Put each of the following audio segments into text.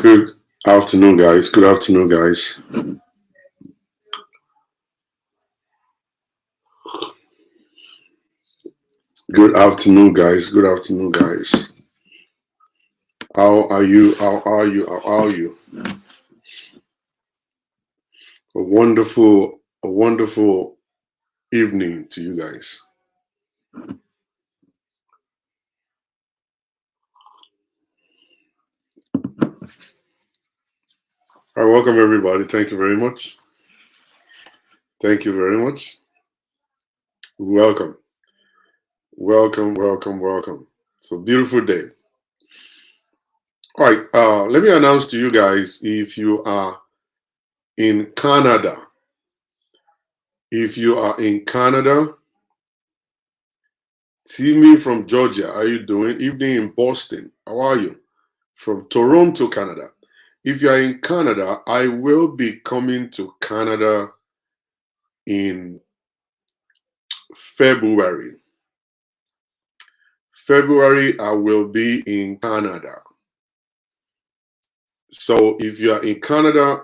Good afternoon, guys. Good afternoon, guys. Good afternoon, guys. Good afternoon, guys. How are you? How are you? How are you? A wonderful evening to you guys. All right, welcome everybody. Thank you very much. Thank you very much. Welcome. Welcome. It's a beautiful day. All right, let me announce to you guys if you are in Canada. If you are in Canada, Timmy from Georgia, how are you doing? Evening in Boston, how are you? From Toronto, Canada. If you are in Canada, I will be coming to Canada in February. February, I will be in Canada. So if you are in Canada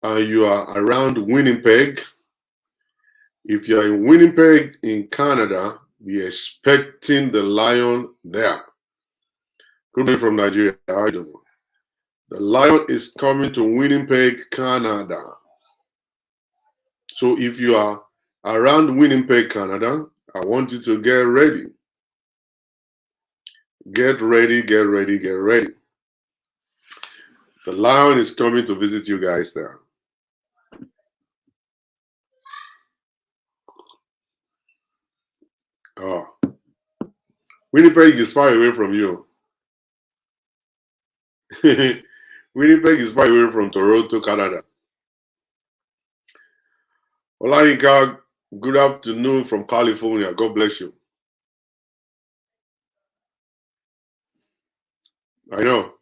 and you are around Winnipeg, if you are in Winnipeg in Canada, be expecting the lion there. Good morning from Nigeria. How are you doing? The lion is coming to Winnipeg, Canada. So if you are around Winnipeg, Canada, I want you to get ready. Get ready. The lion is coming to visit you guys there. Oh. Winnipeg is far away from you. Winnipeg is far away from Toronto, Canada. Olayinka, good afternoon from California. God bless you. I know.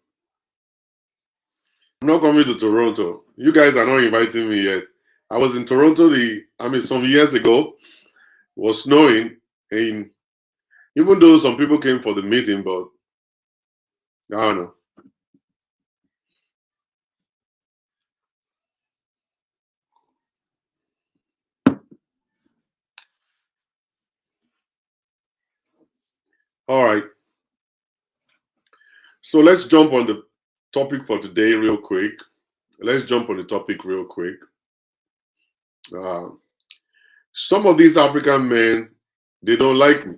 I'm not coming to Toronto. You guys are not inviting me yet. I was in Toronto some years ago. It was snowing, and even though some people came for the meeting, but I don't know. All right. So let's jump on the topic for today real quick. Some of these African men, they don't like me.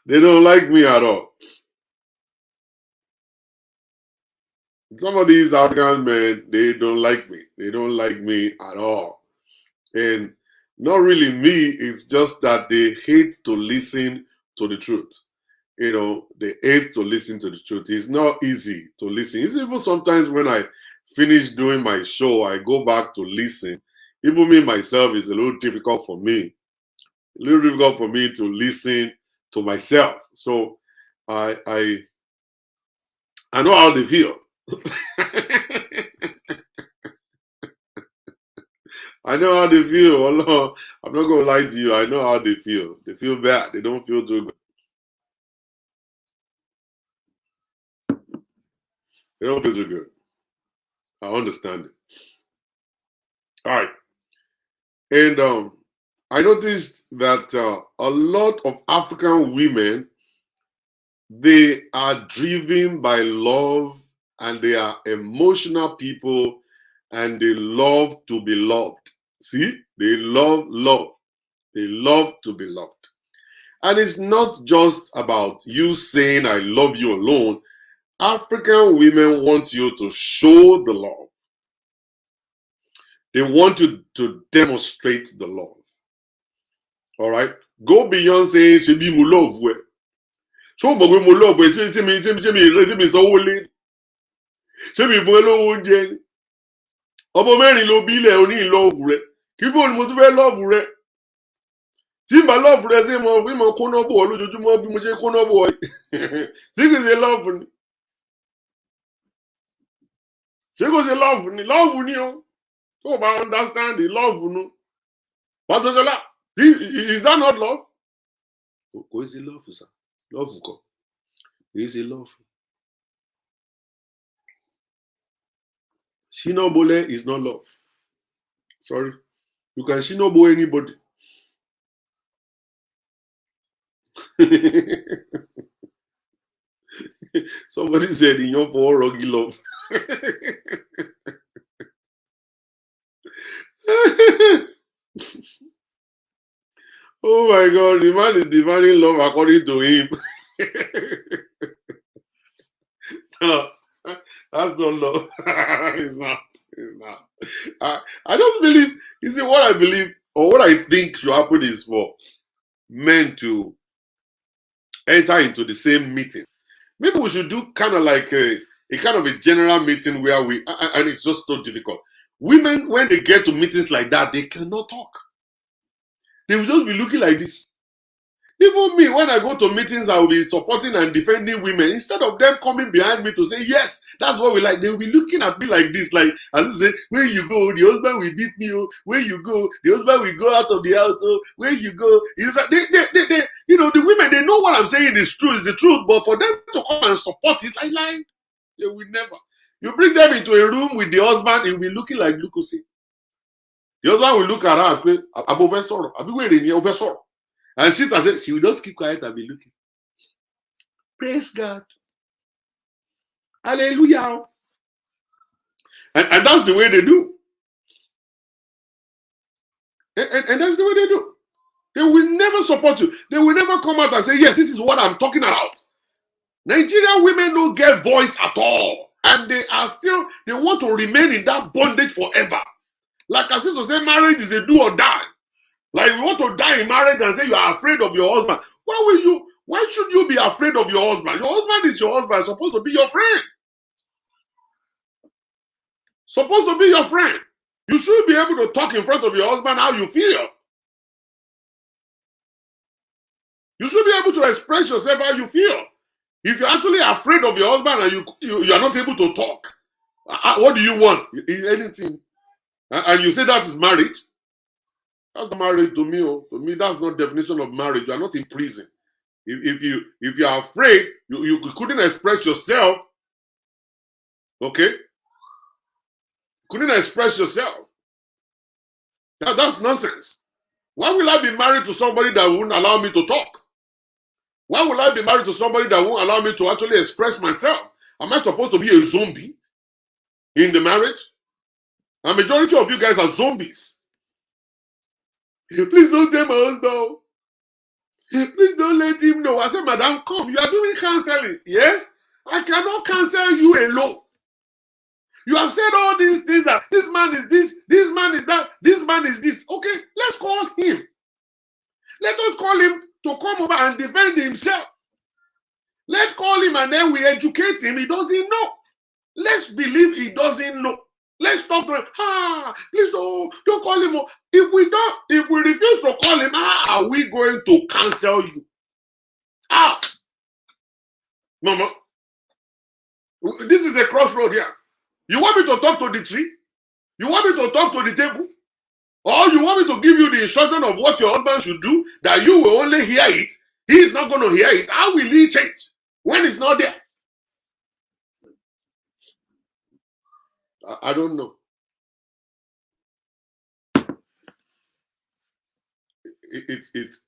They don't like me at all. Some of these African men, they don't like me. They don't like me at all. And not really me, it's just that they hate to listen to the truth. They hate to listen to the truth. It's not easy to listen. It's even sometimes when I finish doing my show, I go back to listen. Even me myself is a little difficult for me. A little difficult for me to listen to myself. So I know how they feel. I know how they feel. Oh, no, I'm not gonna lie to you. I know how they feel. They feel bad. They don't feel too good. They don't feel too good. I understand it. All right. And I noticed that a lot of African women, they are driven by love, and they are emotional people, and they love to be loved. See, they love love. They love to be loved. And it's not just about you saying I love you alone. African women want you to show the love. They want you to demonstrate the love. All right? Go beyond saying, she be mo love we. So mo love we, she me so late. She be mo love oúnjẹ. Ọmọ mẹ́rin ló bí ilẹ̀ oní love rẹ̀. Kí bó ni mo tún fẹ́ love rẹ̀? Tí n bá love rẹ̀ sí mo bí mo kóná bọ̀ lójoojúmọ́ bí mo ṣe kóná bọ̀. Tí kì í ṣe love ni. Ṣé kò ṣe love ni? Love ni o. So I understand the love, What does love? Is that not love? Kò sí love, sir. Love kọ́. Is it love? Shinobole is not love. Sorry. You can shinobo anybody. Somebody said in your poor rocky love. Oh my God, the man is dividing love according to him. No, that's not love. It's not. It's not. I just believe, you see, what I believe or what I think should happen is for men to enter into the same meeting. Maybe we should do kind of like a kind of a general meeting where and it's just so difficult. Women, when they get to meetings like that, they cannot talk. They will just be looking like this. Even me, when I go to meetings, I will be supporting and defending women. Instead of them coming behind me to say, yes, that's what we like, they will be looking at me like this, like, as they say, where you go, the husband will beat me, oh. Where you go, the husband will go out of the house, oh. Where you go. It's like, you know, the women, they know what I'm saying is true, is the truth, but for them to come and support it, like they will never. You bring them into a room with the husband, he will be looking like Lucosi. The husband will look at her and say, I'm over sorrow. I'll be waiting here, over sorrow. And she said, she will just keep quiet and be looking. Praise God. Hallelujah. And that's the way they do. And that's the way they do. They will never support you. They will never come out and say, yes, this is what I'm talking about. Nigerian women don't get voice at all. And they want to remain in that bondage forever. Like I said to say, marriage is a do or die. Like you want to die in marriage and say you are afraid of your husband. Why should you be afraid of your husband? Your husband is your husband, supposed to be your friend. Supposed to be your friend. You should be able to talk in front of your husband how you feel. You should be able to express yourself how you feel. If you're actually afraid of your husband and you are not able to talk, what do you want? Anything. And you say that is marriage. That's not marriage to me. Oh. To me, that's not definition of marriage. You are not in prison. If you are afraid, you couldn't express yourself. Okay, couldn't express yourself. That's nonsense. Why will I be married to somebody that won't allow me to talk? Why will I be married to somebody that won't allow me to actually express myself? Am I supposed to be a zombie in the marriage? A majority of you guys are zombies. Please don't tell my husband. Please don't let him know. I said, Madam, come. You are doing counseling. Yes? I cannot counsel you alone. You have said all these things that this man is this man is that, this man is this. Okay, let's call him. Let us call him to come over and defend himself. Let's call him and then we educate him. He doesn't know. Let's believe he doesn't know. Let's talk to him. Please don't call him. If we refuse to call him, how are we going to cancel you? How? Mama, this is a crossroad here. You want me to talk to the tree? You want me to talk to the table? Or you want me to give you the instruction of what your husband should do, that you will only hear it? He is not going to hear it. How will he change when it's not there? I don't know. It's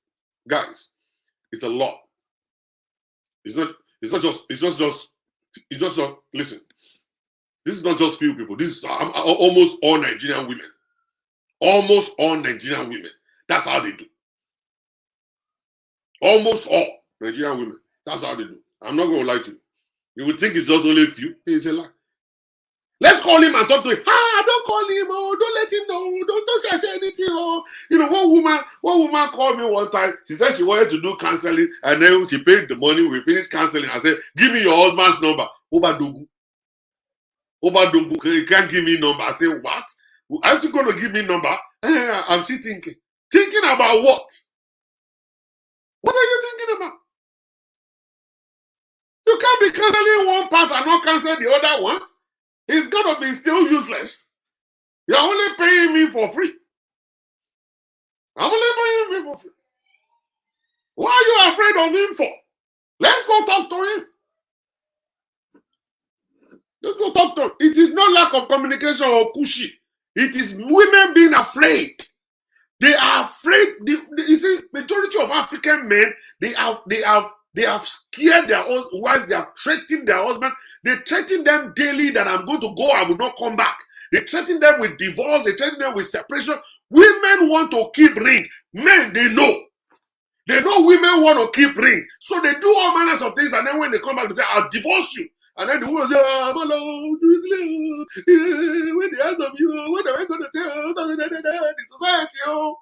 guys, it's a lot. It's not just listen. This is not just few people. This is almost all Nigerian women. Almost all Nigerian women. That's how they do. Almost all Nigerian women. That's how they do. I'm not going to lie to you. You would think it's just only a few. It's a lie. Let's call him and talk to him. Don't call him. Oh, don't let him know. Don't say I say anything. Oh, you know, one woman called me one time. She said she wanted to do counseling, and then she paid the money. We finished counseling. I said, give me your husband's number. Obadogu, you can't give me number. I say, what? Aren't you going to give me number? I'm still thinking. Thinking about what? What are you thinking about? You can't be canceling one part and not cancel the other one. It's going to be still useless. You're only paying me for free. I'm only paying me for free. What are you afraid of him for? Let's go talk to him. Let's go talk to them. It is not lack of communication or cushy. It is women being afraid. They are afraid. You see, majority of African men, they have scared their wives. They have threatened their husband. They threaten them daily that I'm going to go, I will not come back. They threaten them with divorce. They threaten them with separation. Women want to keep ring. Men, they know. They know women want to keep ring. So they do all manners of things, and then when they come back, they say, I'll divorce you. And then the woman say, oh, my Lord, when the hands of you, what am I going to tell? The society, oh.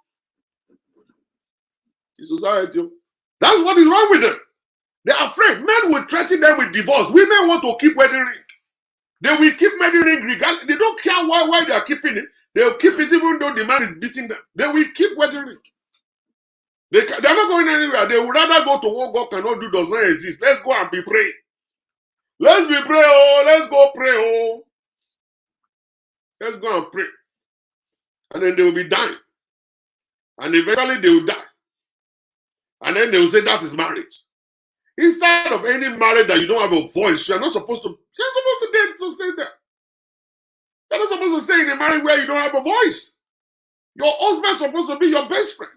The society, oh. That's what is wrong with them. They're afraid. Men will threaten them with divorce. Women want to keep wedding ring. They will keep wedding ring regardless. They don't care why they are keeping it. They'll keep it even though the man is beating them. They will keep wedding ring. They're not going anywhere. They would rather go to what God cannot do, does not exist. Let's go and be praying. Let's be pray, oh, let's go pray, oh. Let's go and pray. And then they will be dying. And eventually they will die. And then they will say that is marriage. Inside of any marriage that you don't have a voice, you're not supposed to stay there. You're not supposed to stay in a marriage where you don't have a voice. Your husband's supposed to be your best friend.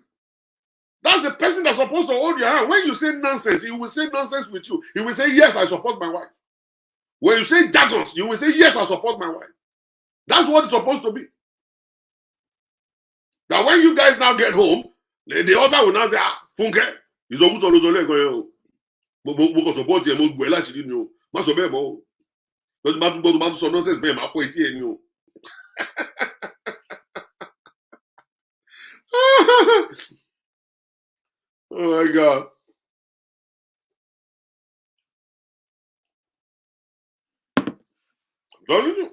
That's the person that's supposed to hold your hand. When you say nonsense, he will say nonsense with you. He will say, yes, I support my wife. When you say jargons, you will say, yes, I support my wife. That's what it's supposed to be. Now, when you guys now get home, the other will now say, Funke, he's a good solution. Mo support you, mo gbẹ láti rí ni o. Má sọ bẹ́ẹ̀ mọ́ o. Lọ́dún bá tún sọ nonsense bẹ́ẹ̀ máa fọ etí ẹ ni o. Oh my God. Don't you?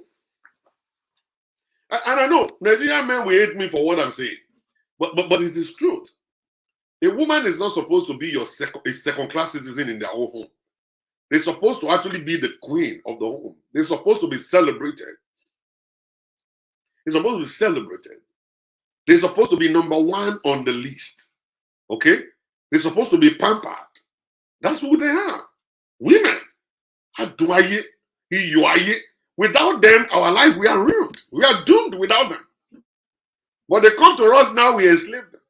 And I know Nigerian men will hate me for what I'm saying, but it is truth. A woman is not supposed to be a second-class citizen in their own home. They're supposed to actually be the queen of the home. They're supposed to be celebrated. They're supposed to be celebrated. They're supposed to be number one on the list. Okay? They're supposed to be pampered. That's who they are. Women. Without them, our life, we are ruined. We are doomed without them. But they come to us now, we enslave them.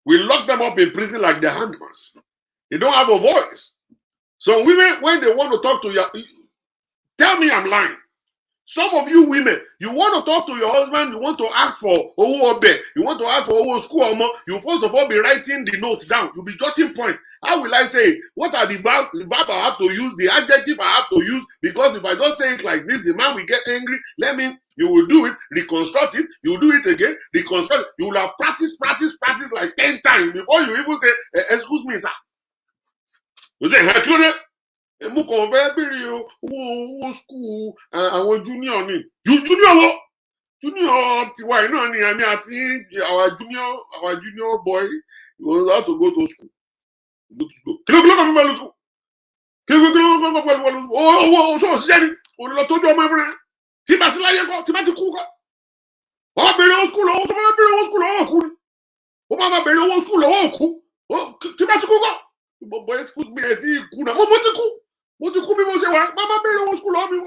We lock them up in prison like they're handmans. They don't have a voice. So women, when they want to talk to you, tell me I'm lying. Some of you women, you want to talk to your husband, you want to ask for Owo Obe, you want to ask for Owo School Omo, you first of all be writing the notes down. You'll be jotting points. How will I say it? What are the verb I have to use, the adjective I have to use? Because if I don't say it like this, the man will get angry. You will do it, reconstruct it, you will do it again, reconstruct it. You will have practice like 10 times before you even say, excuse me, sir. You say, mo kàn fẹ́ bèrè owó school àwọn junior ni junior wo junior tiwa yìí náà ni àmì àti our junior boy he was out to go to school kí ló kàn mí pẹ̀lú school kí ló kàn mí pẹ̀lú school owó oṣù òṣìṣẹ́ ni òun lọ tọ́jú ọmọ ẹ̀fọn rẹ̀ tí bá sí láyé kọ́ tí bá ti kú kọ́ wọ́n bèrè owó school lọ́wọ́ tó bá bèrè owó school lọ́wọ́ òkú ni wọ́n bá bèrè owó school lọ́wọ́ òkú tí bá ti kú kọ́ bọ̀ excuse me ẹ̀ tí kú náà mo ti kú. What you come say? Mama, better old school on me.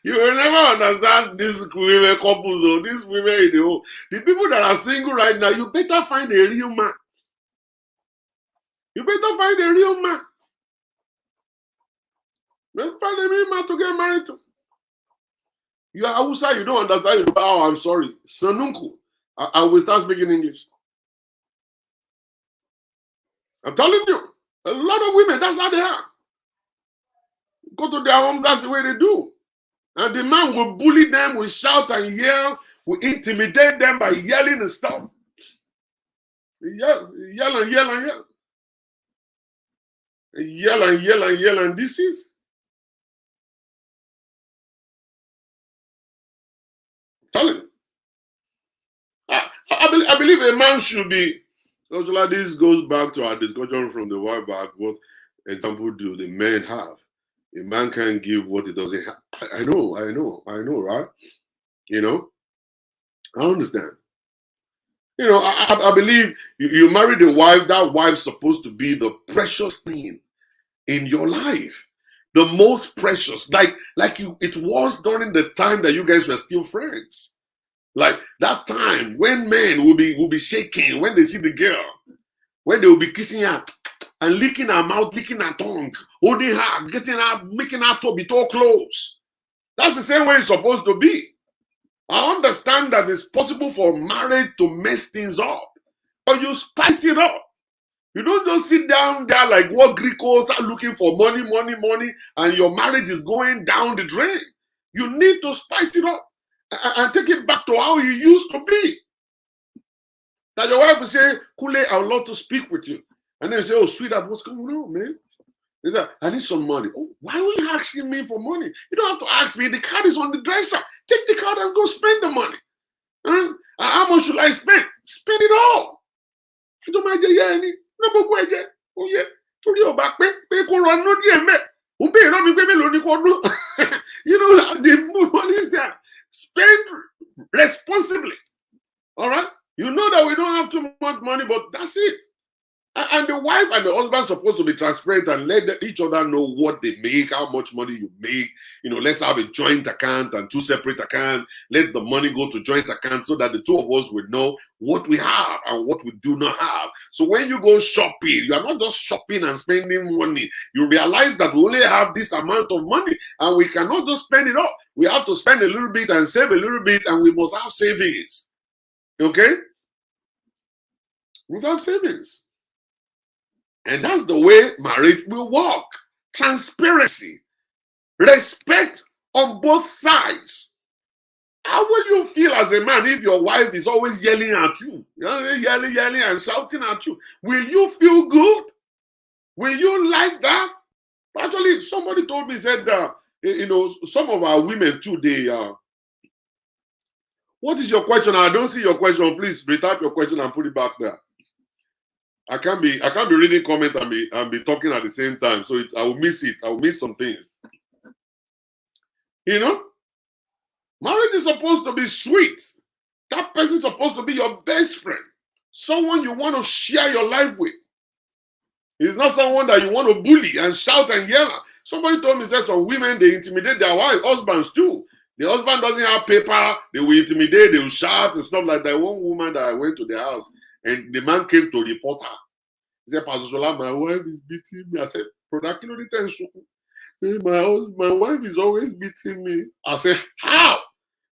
You will never understand these women couples though. These women, the people that are single right now. You better find a real man. You better find a real man. Let's find a real man to get married to. You are Hausa, you don't understand. Oh, I'm sorry, Sanunku. I will start speaking English. I'm telling you, a lot of women, that's how they are. Go to their homes, that's the way they do. And the man will bully them, will shout and yell, will intimidate them by yelling and stuff. Yell and yell and yell. Yell and yell and yell. And this is, I'm telling you. I believe a man should be, Shola, this goes back to our discussion from the while back. What example do the men have? A man can't give what he doesn't have. I know, right? I understand. You know, I believe you married a wife. That wife's supposed to be the precious thing in your life, the most precious. Like you, it was during the time that you guys were still friends. Like that time when men will be shaking when they see the girl, when they will be kissing her and licking her mouth, licking her tongue, holding her, getting her, making her to be too close. That's the same way it's supposed to be. I understand that it's possible for marriage to mess things up, but you spice it up. You don't just sit down there like what Greekos are looking for money, money, money, and your marriage is going down the drain. You need to spice it up and take it back to how it used to be. That your wife will say, Kule, I would love to speak with you. And then you say, oh, sweetheart, what's going on, man? He said, I need some money. Oh, why are you asking me for money? You don't have to ask me. The card is on the dresser. Take the card and go spend the money. How much should I spend? Spend it all. I don't mind any. No, but go again. Oh, yeah. To your back, pay run no DM. Who pay not be You know, the money is there. Spend responsibly. All right? You know that we don't have too much money, but that's it. And the wife and the husband are supposed to be transparent and let each other know what they make, how much money you make. You know, let's have a joint account and two separate accounts. Let the money go to joint accounts so that the two of us will know what we have and what we do not have. So when you go shopping, you are not just shopping and spending money. You realize that we only have this amount of money and we cannot just spend it all. We have to spend a little bit and save a little bit, and we must have savings. Okay? We must have savings. And that's the way marriage will work. Transparency, respect on both sides. How will you feel as a man if your wife is always yelling at you? Yelling and shouting at you. Will you feel good? Will you like that? Actually, somebody told me, said, you know, some of our women too, what is your question? I don't see your question. Please retype your question and put it back there. I can't be reading comment and be talking at the same time. So I will miss it. I will miss some things. You know? Marriage is supposed to be sweet. That person is supposed to be your best friend. Someone you want to share your life with. It's not someone that you want to bully and shout and yell at. Somebody told me, said some women, they intimidate their husbands too. The husband doesn't have paper. They will intimidate. They will shout and stuff like that. One woman that I went to the house, and the man came to report her. He said, Pastor Shola, my wife is beating me. I said, my wife is always beating me. I said, how?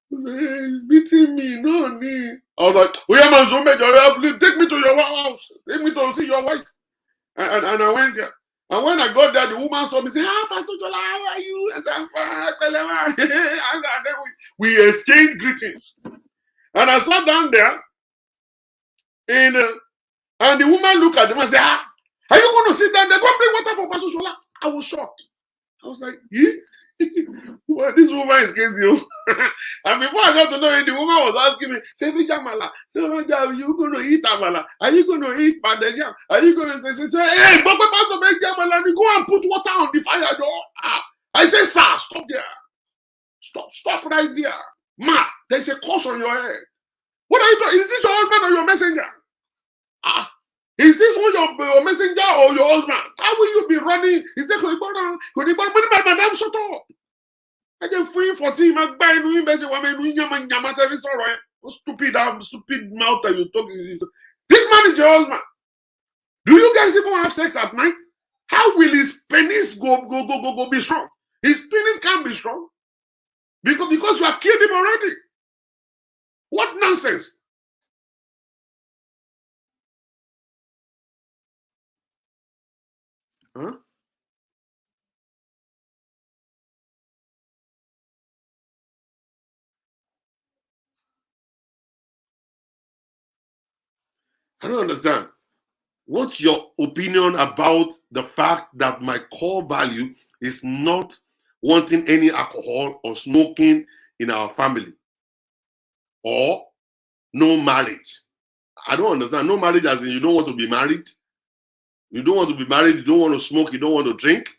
He said, he's beating me. No, me. I was like, oh yeah, man, please take me to your house. Take me to see your wife. And I went there. And when I got there, the woman saw me say, Pastor Shola, how are you? I said, we exchanged greetings. And I sat down there, and the woman looked at them and said, are you going to sit down there? Go bring water for Pastor Shola. I was shocked. I was like, well, this woman is crazy. And before I got to know it, the woman was asking me, say, Jamala, are you going to eat Amala? Are you going to eat Pandejam? Are you going to say, hey, but Pastor Jamala, go and put water on the fire door. I say, sir, stop there. Stop right there. Ma, there's a curse on your head. What are you doing? Is this your husband or your messenger? Is this one your messenger or your husband? How will you be running? Is that madam, shut up? I just free 14. Stupid mouth that you talk. This man is your husband. Do you guys even have sex at night? How will his penis go be strong? His penis can't be strong because you have killed him already. What nonsense! Huh? I don't understand. What's your opinion about the fact that my core value is not wanting any alcohol or smoking in our family, or no marriage? I don't understand. No marriage as in you don't want to be married. You don't want to be married. You don't want to smoke. You don't want to drink.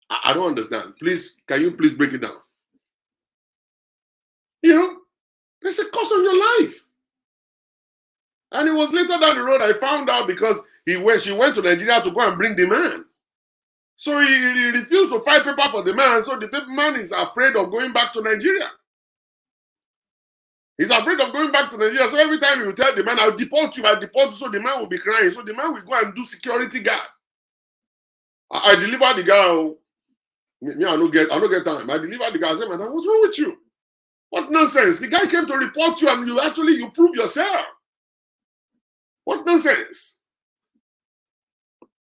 I don't understand. Please, can you please break it down? You know, there's a cost on your life. And it was later down the road I found out because she went to Nigeria to go and bring the man. So he refused to file paper for the man. So the man is afraid of going back to Nigeria. He's afraid of going back to Nigeria. So every time he will tell the man, I'll deport you, I'll deport you. So the man will be crying. So the man will go and do security guard. I deliver the guy. Me, I don't get time. I deliver the guy. I say, man, what's wrong with you? What nonsense? The guy came to report you and you prove yourself. What nonsense?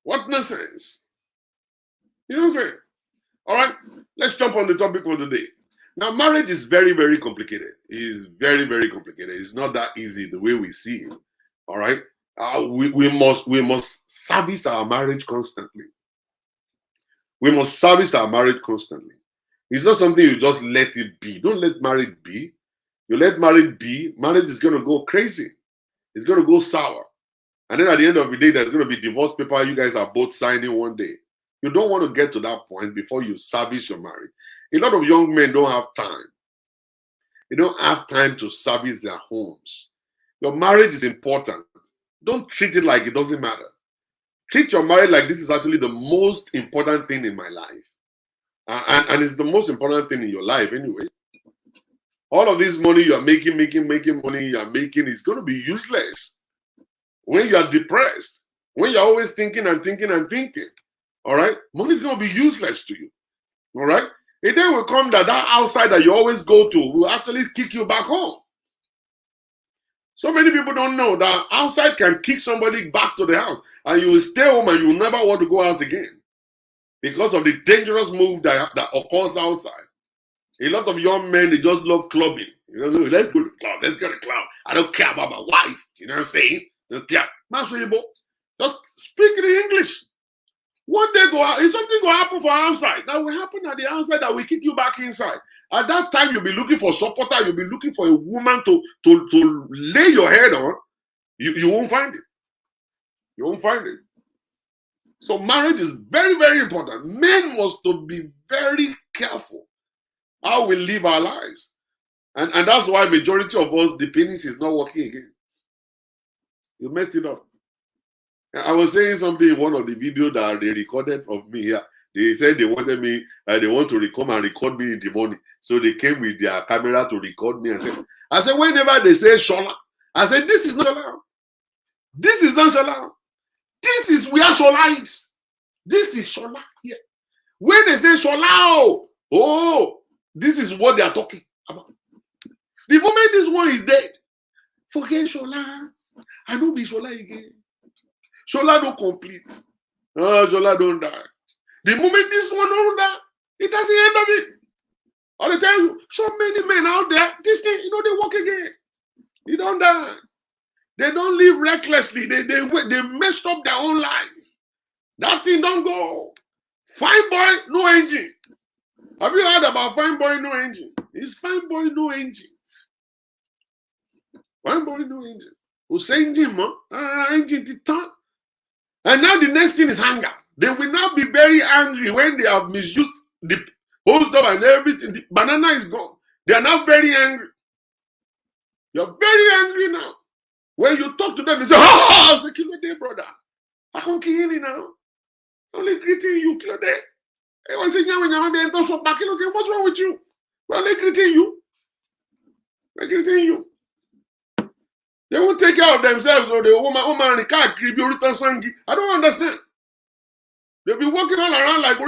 What nonsense? You know what I'm saying? All right, let's jump on the topic for the day. Now, marriage is very, very complicated. It is very, very complicated. It's not that easy the way we see it. All right, we must service our marriage constantly. We must service our marriage constantly. It's not something you just let it be. Don't let marriage be. You let marriage be, marriage is going to go crazy. It's going to go sour. And then at the end of the day, there's going to be divorce paper you guys are both signing one day. You don't want to get to that point before you service your marriage. A lot of young men don't have time. They don't have time to service their homes. Your marriage is important. Don't treat it like it doesn't matter. Treat your marriage like this is actually the most important thing in my life. And it's the most important thing in your life anyway. All of this money you are making money you are making is going to be useless when you are depressed, when you're always thinking and thinking and thinking. All right? Money is going to be useless to you. All right? A day will come that outside that you always go to will actually kick you back home. So many people don't know that outside can kick somebody back to the house and you will stay home and you will never want to go out again because of the dangerous move that occurs outside. A lot of young men, they just love clubbing. You know, let's go to the club. Let's go to the club. I don't care about my wife. You know what I'm saying? Don't care. Just speak in English. One day if something will happen for outside, that will happen at the outside that will kick you back inside. At that time, you'll be looking for supporter. You'll be looking for a woman to lay your head on. You won't find it. You won't find it. So marriage is very, very important. Men must to be very careful how we live our lives. And that's why majority of us, the penis is not working again. You messed it up. I was saying something in one of the videos that they recorded of me here. They said they wanted me, they want to come and record me in the morning. So they came with their camera to record me. I said, whenever they say Shola, I said, this is not Shola. This is not Shola. This is where Shola is. This is Shola here. When they say Shola, oh, this is what they are talking about. The moment this one is dead, forget Shola. I don't be Shola again. Shola don't complete. Shola don't die. The moment this one don't die, it doesn't end of it. I'll tell you, so many men out there, this thing, they walk again. They don't die. They don't live recklessly. They messed up their own life. That thing don't go. Fine boy, no engine. Have you heard about fine boy, no engine? It's fine boy, no engine. Fine boy, no engine. Who say engine, man? Engine titan. And now the next thing is anger. They will now be very angry when they have misused the whole stuff and everything. The banana is gone. They are now very angry. You're very angry now. When you talk to them, they say, oh, it's a kilo day, brother. I can't kill you now. Only greeting you, kilo day. What's wrong with you? We're only greeting you. We're greeting you. They won't take care of themselves, or the woman, I don't understand. They'll be walking all around like now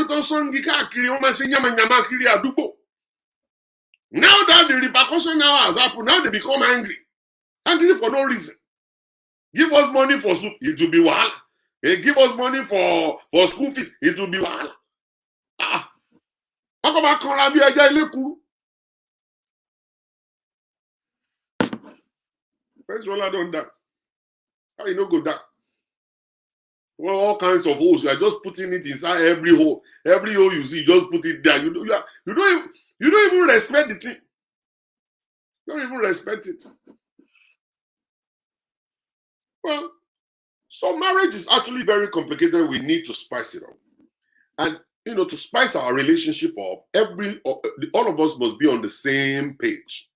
that the repercussion now has happened, now they become angry. Angry for no reason. Give us money for soup, it will be wahala. Give us money for school fees, it will be wahala. How come I can't be a guy? First one, I don't die. How you not go down? Well, all kinds of holes. You are just putting it inside every hole. Every hole you see, you just put it there. You don't even respect the thing. You don't even respect it. Well, so marriage is actually very complicated. We need to spice it up. And to spice our relationship up, all of us must be on the same page.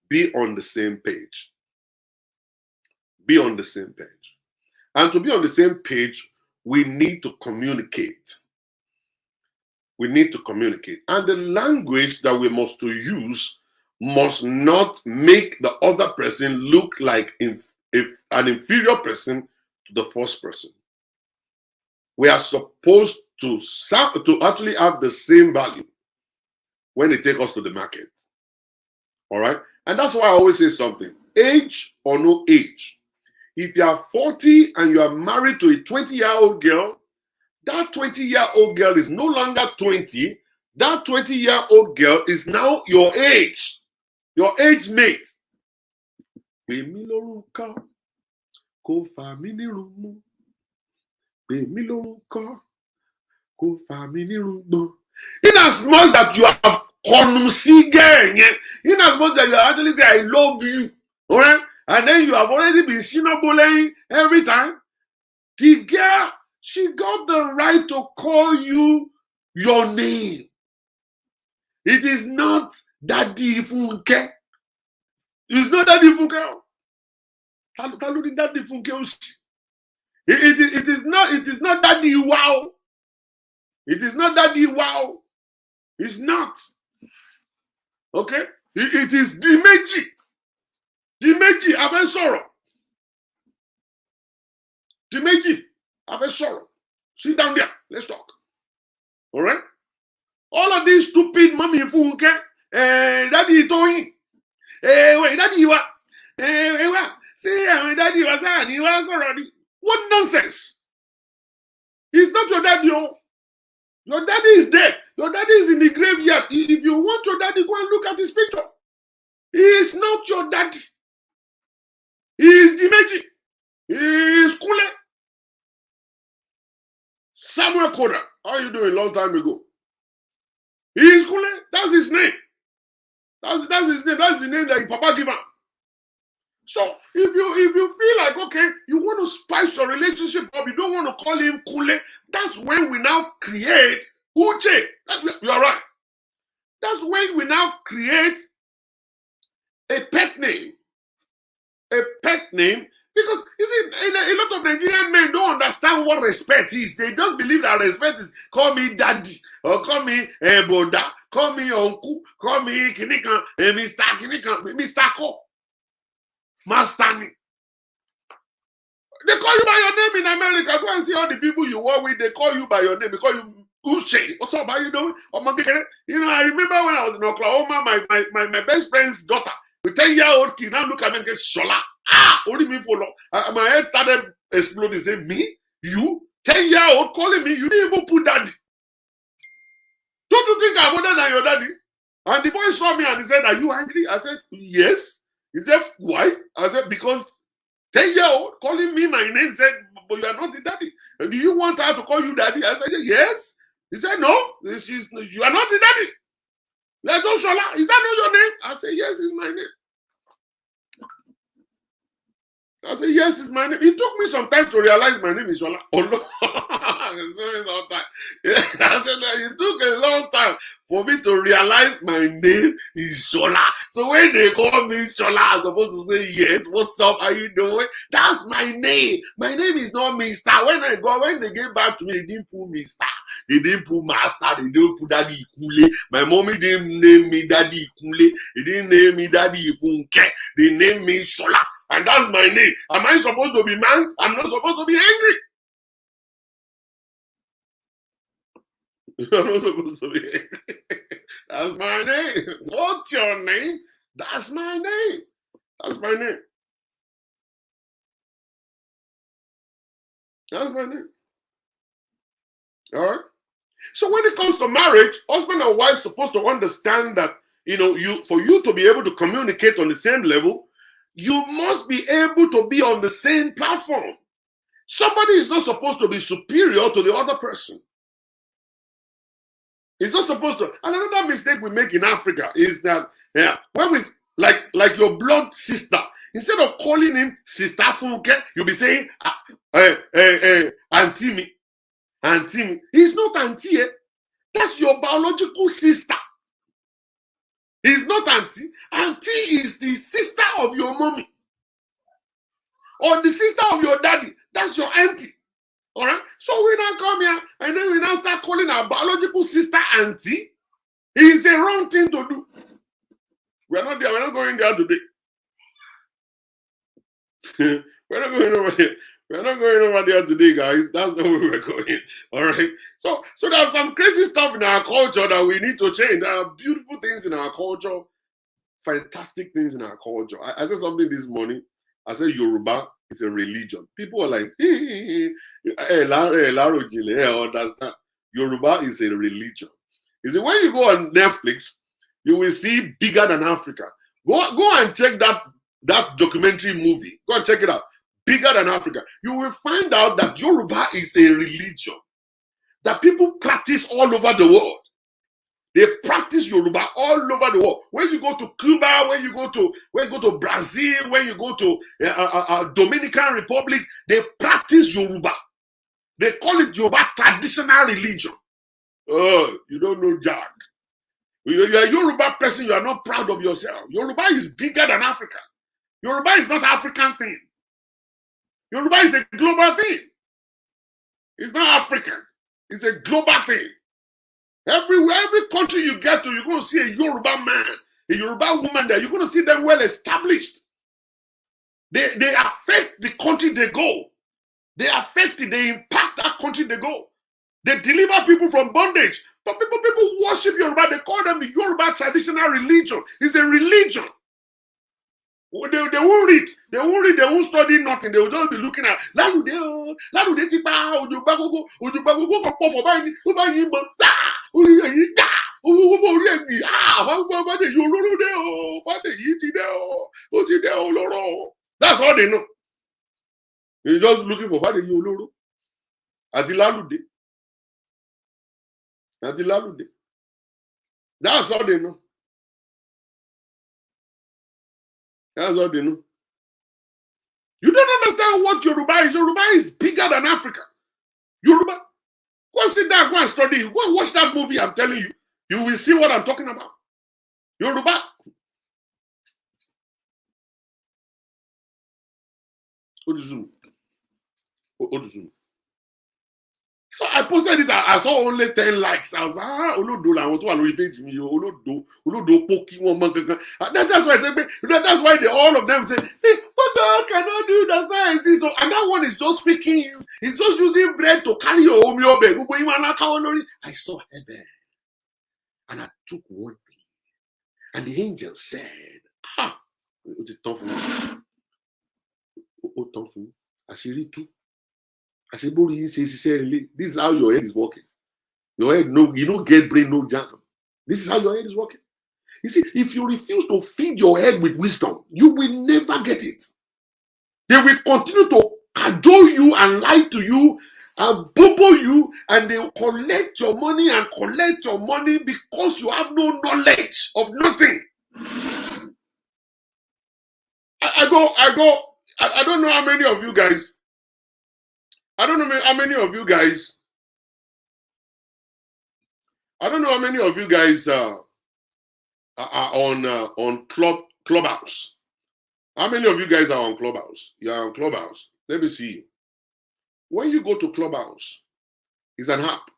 Be on the same page. be on the same page. And to be on the same page, we need to communicate. We need to communicate. And the language that we must to use must not make the other person look like an inferior person to the first person. We are supposed to actually have the same value when they take us to the market. All right? And that's why I always say something. Age or no age. If you are 40 and you are married to a 20-year-old girl, that 20-year-old girl is no longer 20. That 20-year-old girl is now your age mate. In as much that you have in as much that you actually say, I love you, all right? And then you have already been shinoboling every time. The girl, she got the right to call you your name. It is not Daddy Funke. It's not Daddy Funke. It is not Daddy Wow. It is not Daddy Wow. It's not. Okay? It is Dimeji. Dimeji, Abe Soro. Dimeji, Abe Soro. Sit down there. Let's talk. All right? All of these stupid mommy Funke, Daddy Toyin, wait, Daddy Wa, say, Daddy was already. What nonsense? He's not your daddy. Your daddy is dead. Your daddy is in the graveyard. If you want your daddy, go and look at his picture. He is not your daddy. He is Dimeji. He is Kule. Samuel Koda. How you doing? Long time ago. He is Kule. That's his name. That's his name. That's the name that your papa gave him. So if you feel like, okay, you want to spice your relationship up, you don't want to call him Kule, that's when we now create Uche. You're right. That's when we now create a pet name. A pet name. Because you see, a lot of Nigerian men don't understand what respect is. They just believe that respect is call me daddy, or call me Boda, call me uncle, call me Kinikan, Mr. Kinikan, Mr. Ko, Master. They call you by your name in America. Go and see all the people you work with. They call you by your name. They call you Uche. What's up? How you doing? You know, I remember when I was in Oklahoma, my best friend's daughter, the 10-year-old kid, now look at me and get Shola. Only me for long. My head started exploding. Say, me? You? 10-year-old calling me? You didn't even put daddy. Don't you think I'm older than your daddy? And the boy saw me and he said, are you angry? I said, yes. He said, why? I said, because 10-year-old calling me my name said, but you are not the daddy. Do you want her to call you daddy? I said, yes. He said, no, you are not the daddy. Let's go, Shola. Is that not your name? I said, yes, it's my name. I said, yes, it's my name. It took me some time to realize my name is Shola. Oh, no. I said, it took a long time for me to realize my name is Shola. So when they call me Shola, I'm supposed to say, yes, what's up? How you doing? That's my name. My name is not Mr. When they get back to me, they didn't put Mr. They didn't put Master. They didn't put Daddy Ikule. My mommy didn't name me Daddy Ikule. They didn't name me Daddy Ifunke. They named me Shola. And that's my name. Am I supposed to be mad? I'm not supposed to be angry. I'm not supposed to be angry. That's my name. What's your name? That's my name. That's my name. That's my name. All right. So when it comes to marriage, husband and wife are supposed to understand that, for you to be able to communicate on the same level, you must be able to be on the same platform. Somebody is not supposed to be superior to the other person. It's not supposed to. And another mistake we make in Africa is that when we like your blood sister, instead of calling him Sister Funke, you'll be saying Auntie me. Auntie me. He's not auntie. That's your biological sister. He's not auntie. Auntie is the sister of your mommy. or the sister of your daddy. That's your auntie. All right. So we now come here and then we now start calling our biological sister auntie. It is a wrong thing to do. We're not there. We're not going there today. We're not going over there. We're not going over there today, guys. That's not where we're going. All right. So there's some crazy stuff in our culture that we need to change. There are beautiful things in our culture, fantastic things in our culture. I said something this morning. I said Yoruba is a religion. People are like, hey, understand. Yoruba is a religion. You see, when you go on Netflix, you will see Bigger Than Africa. Go and check that documentary movie. Go and check it out. Bigger Than Africa. You will find out that Yoruba is a religion that people practice all over the world. They practice Yoruba all over the world. When you go to Cuba, when you go to Brazil, when you go to Dominican Republic, they practice Yoruba. They call it Yoruba traditional religion. Oh, you don't know Jack. You're a Yoruba person, you are not proud of yourself. Yoruba is bigger than Africa. Yoruba is not an African thing. Yoruba is a global thing. It's not African. It's a global thing. Every country you get to, you're going to see a Yoruba man, a Yoruba woman there. You're going to see them well established. They affect the country they go. They affect it. They impact that country they go. They deliver people from bondage. But people worship Yoruba. They call them the Yoruba traditional religion. It's a religion. They won't read. They won't read. They won't study nothing. They will just be looking at. That's all they know. They're just looking for Fade Yoloro. Adilalude. That's all they know. That's all they know. You don't understand what Yoruba is. Yoruba is bigger than Africa. Yoruba. Go sit down, go and study. Go and watch that movie, I'm telling you. You will see what I'm talking about. Yoruba. Oduzunu. So I posted it. I saw only 10 likes. I was like, Olodo, I want to repeat me. Olodo, Poki, that's why that's why all of them say, hey, what God cannot do does not exist. And that one is just faking you. He's just using bread to carry your home. I saw heaven. And I took one thing. And the angel said, I see it too. I said, this is how your head is working. Your head, you don't get brain, no jam. This is how your head is working. You see, if you refuse to feed your head with wisdom, you will never get it. They will continue to cajole you and lie to you and bobo you, and they will collect your money because you have no knowledge of nothing. I don't know how many of you guys. I don't know how many of you guys are on Clubhouse. How many of you guys are on Clubhouse? You are on Clubhouse. Let me see you. When you go to Clubhouse, it's an app.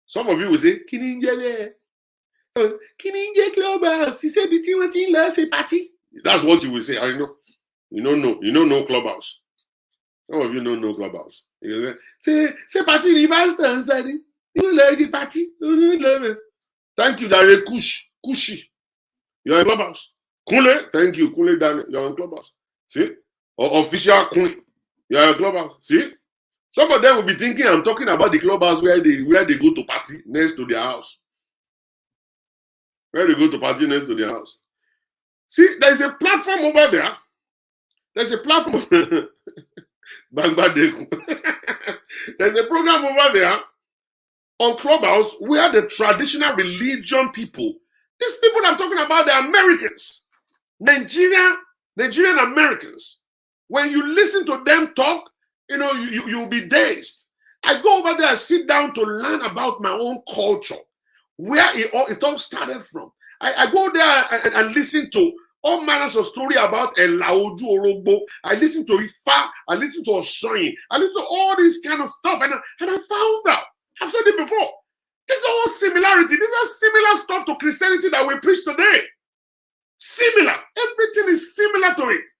Some of you will say, Kininje Clubhouse. He said, party. That's what you will say. I know. You don't know Clubhouse. Some of you don't know Clubhouse. You say party reverse and study. You like the party. Thank you, Dare Kushi. You're in Clubhouse. Kule, thank you, Kule Daniel. You're in Clubhouse. See? Or official Kule. You're in Clubhouse. See? Some of them will be thinking I'm talking about the Clubhouse where they go to party next to their house. Where they go to party next to their house. See, there's a platform over there. There's a platform. There's a program over there on Clubhouse where the traditional religion people, these people I'm talking about, they're Americans, Nigerian Americans. When you listen to them talk, you'll be dazed. I go over there, I sit down to learn about my own culture, where it all started from. I go there and listen to all manners of story about Elaoju Orogbo. I listen to Ifa, I listen to Osoyin, I listen to all this kind of stuff, and I found out, I've said it before, this is all similarity. These are similar stuff to Christianity that we preach today. Similar. Everything is similar to it.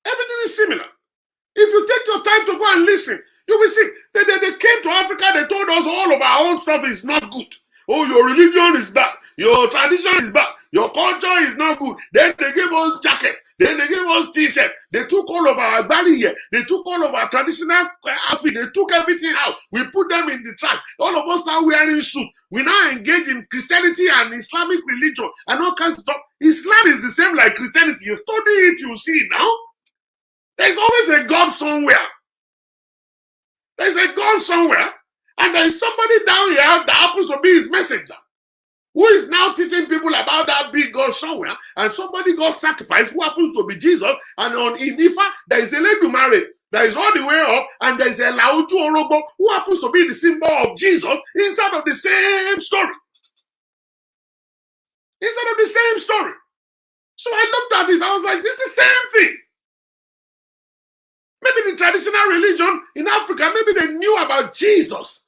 Everything is similar. If you take your time to go and listen, you will see that they came to Africa, they told us all of our own stuff is not good. Oh, your religion is bad. Your tradition is bad. Your culture is not good. Then they gave us jacket. Then they gave us t-shirt. They took all of our body here. They took all of our traditional outfit. They took everything out. We put them in the trash. All of us are wearing suit. We now engage in Christianity and Islamic religion and all kinds of stuff. Islam is the same like Christianity. You study it, you see it now. There's always a God somewhere. There's a God somewhere. And there's somebody down here that happens to be his messenger, who is now teaching people about that big God somewhere. And somebody got sacrificed who happens to be Jesus. And on Inifa, there is a Ledumare that is all the way up. And there's a Elaoju Orogbo who happens to be the symbol of Jesus inside of the same story. Inside of the same story. So I looked at it. I was like, this is the same thing. Maybe the traditional religion in Africa, maybe they knew about Jesus.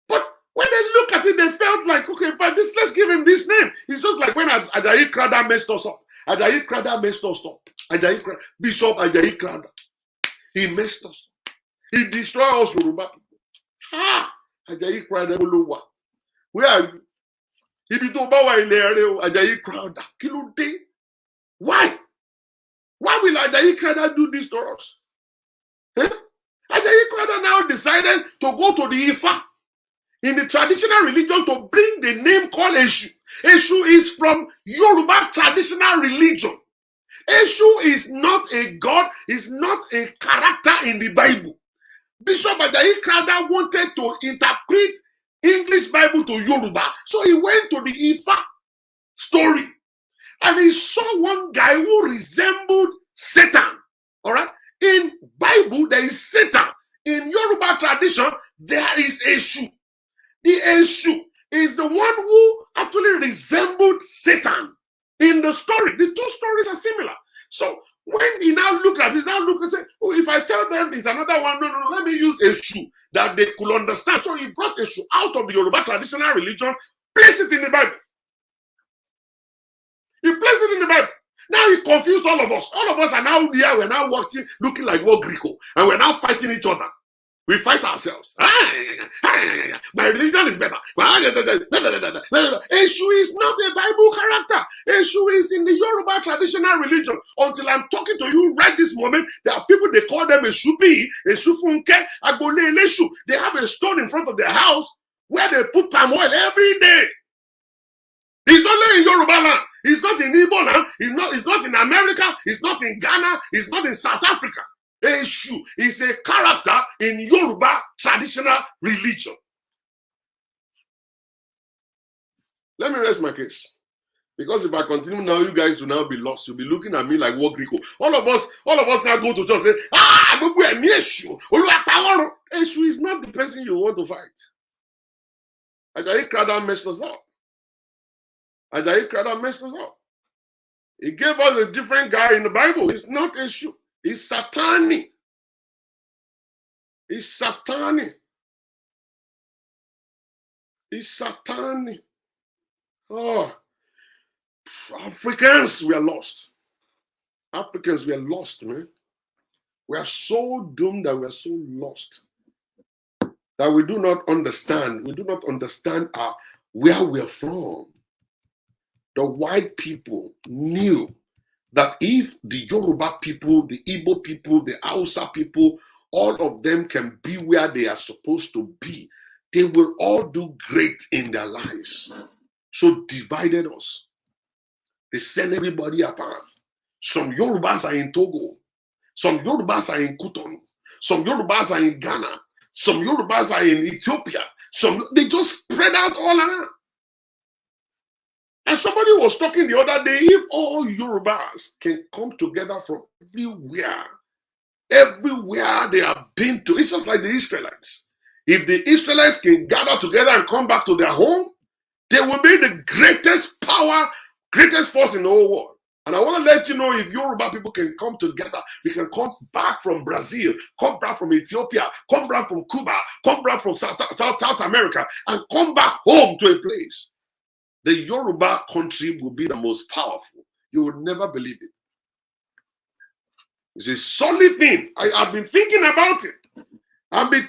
But when they look at it, they felt like, okay, but let's give him this name. It's just like when Ajayi Crowther messed us up. Ajayi Crowther messed us up. Bishop Ajayi Crowther. He messed us up. He destroyed us, Yoruba people. Ajayi Crowther, where are you? If you don't bow in there, Ajayi Crowther. Why? Why will Ajayi Crowther do this to us? Ajayi Crowther now decided to go to the Ifa in the traditional religion to bring the name called Eshu. Eshu is from Yoruba traditional religion. Eshu is not a god, is not a character in the Bible. Bishop Ajayi Crowther wanted to interpret English Bible to Yoruba, so he went to the Ifa story and he saw one guy who resembled Satan. All right? In Bible, there is Satan. In Yoruba tradition, there is Eshu. The Eshu is the one who actually resembled Satan in the story. The two stories are similar. So when he now look at it, now look and say, oh, if I tell them it's another one, no, let me use Eshu that they could understand. So he brought Eshu out of the Yoruba traditional religion, place it in the Bible. He placed it in the Bible. Now he confused all of us. All of us are now here. We're now watching, looking like war Greco. And we're now fighting each other. We fight ourselves. My religion is better. Eshu is not a Bible character. Eshu is in the Yoruba traditional religion. Until I'm talking to you right this moment, there are people, they call them Eshubi, Eshufunke, Agbole Eshu. They have a stone in front of their house where they put palm oil every day. He's only in Yoruba land. He's not in Igbo land. He's not in America. He's not in Ghana. He's not in South Africa. Eshu is a character in Yoruba traditional religion. Let me rest my case. Because if I continue now, you guys will now be lost. You'll be looking at me like war Greco. All of us now go to church and say, Eshu is not the person you want to fight. Ajayi Crowther messed us up. Ajayi Crowther messed us up. He gave us a different guy in the Bible. It's not Eshu. It's Satani. It's Satani. It's Satani. Oh, Africans, we are lost. Africans, we are lost, man. We are so doomed that we are so lost that we do not understand. We do not understand where we are from. The white people knew that if the Yoruba people, the Igbo people, the Hausa people, all of them can be where they are supposed to be, they will all do great in their lives. So divided us. They send everybody apart. Some Yorubas are in Togo. Some Yorubas are in Cotonou. Some Yorubas are in Ghana. Some Yorubas are in Ethiopia. They just spread out all around. And somebody was talking the other day, if all Yorubas can come together from everywhere they have been to, it's just like the Israelites. If the Israelites can gather together and come back to their home, They will be the greatest power, greatest force in the whole world. And I want to let you know, if Yoruba people can come together, we can come back from Brazil, come back from Ethiopia, come back from Cuba, come back from South America, and come back home to a place. The Yoruba country will be the most powerful. You will never believe it. It's a solid thing. I've been thinking about it. I've been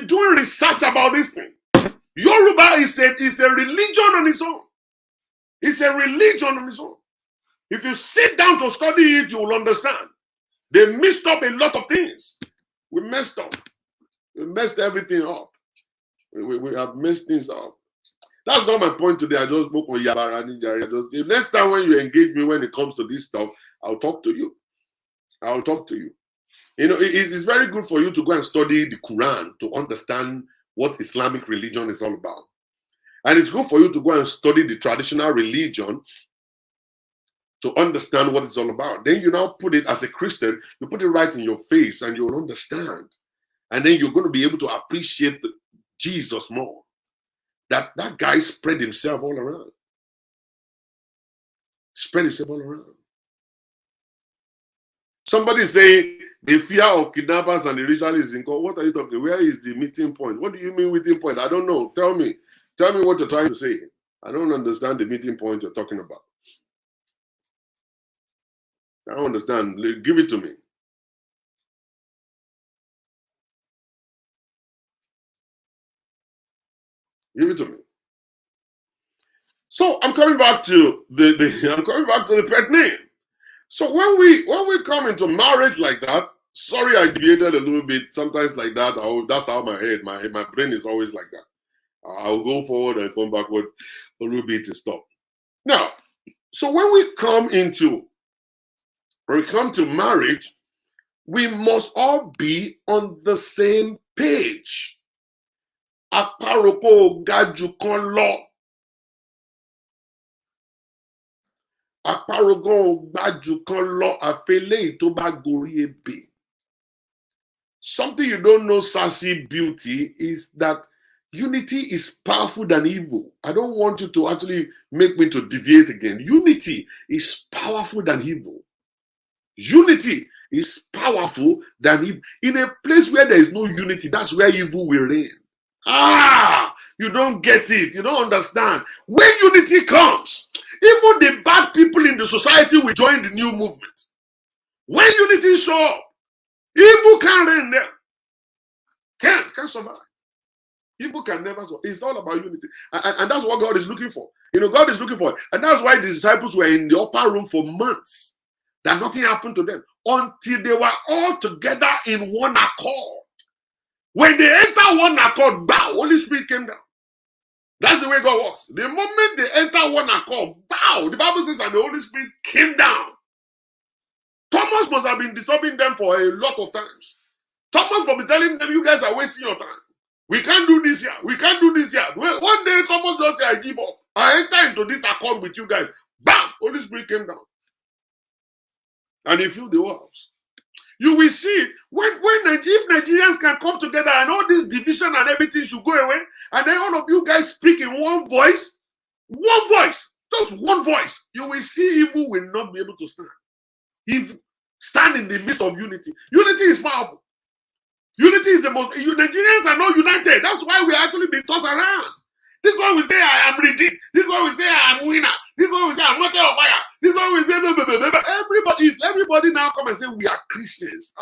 doing research about this thing. Yoruba is a religion on its own. It's a religion on its own. If you sit down to study it, you will understand. They messed up a lot of things. We messed up. We messed everything up. We have messed things up. That's not my point today. I just spoke on Yabara Ninja. The next time when you engage me when it comes to this stuff, I'll talk to you. I'll talk to you. You know, it's very good for you to go and study the Quran to understand what Islamic religion is all about. And it's good for you to go and study the traditional religion to understand what it's all about. Then you now put it as a Christian, you put it right in your face and you'll understand. And then you're going to be able to appreciate Jesus more. That guy spread himself all around. Spread himself all around. Somebody saying the fear of kidnappers and the ritualists in court. What are you talking? Where is the meeting point? What do you mean meeting point? I don't know. Tell me. Tell me what you're trying to say. I don't understand the meeting point you're talking about. I don't understand. Give it to me. Give it to me. So I'm coming back to the pet name. So when we come into marriage like that, sorry I deviated a little bit. Sometimes like that, that's how my brain is always like that. I'll go forward and come backward a little bit to stop. Now, so when we come to marriage, we must all be on the same page. Àparò ga jù kan lọ. Àparò ga jù kan lọ àfẹlẹ́yìn tó bá gorí ebè. Something you don't know, Sassy Beauty, is that unity is powerful than evil. I don't want you to actually make me to deviate again. Unity is powerful than evil. Unity is powerful than evil. In a place where there is no unity, that's where evil will reign. You don't get it. You don't understand. When unity comes, even the bad people in the society will join the new movement. When unity shows up, evil can't reign there. Can't survive. Evil can never survive. It's all about unity. And that's what God is looking for. You know, God is looking for it. And that's why the disciples were in the upper room for months. That nothing happened to them until they were all together in one accord. When they enter one accord, bow, Holy Spirit came down. That's the way God works. The moment they enter one accord, bow, the Bible says, and the Holy Spirit came down. Thomas must have been disturbing them for a lot of times. Thomas must be telling them, you guys are wasting your time. We can't do this here. We can't do this here. One day, Thomas just say, I give up. I enter into this accord with you guys. Bam! Holy Spirit came down. And he filled the walls. You will see if Nigerians can come together and all this division and everything should go away, and then all of you guys speak in one voice, just one voice, you will see evil will not be able to stand. Evil stand in the midst of unity. Unity is powerful. Unity is the most. Nigerians are not united. That's why we actually been tossed around. This is why we say I am redeemed. This is why we say I am winner. This is why we say I'm not on fire. This is why we say blah, blah, blah, blah. Everybody now come and say we are Christians.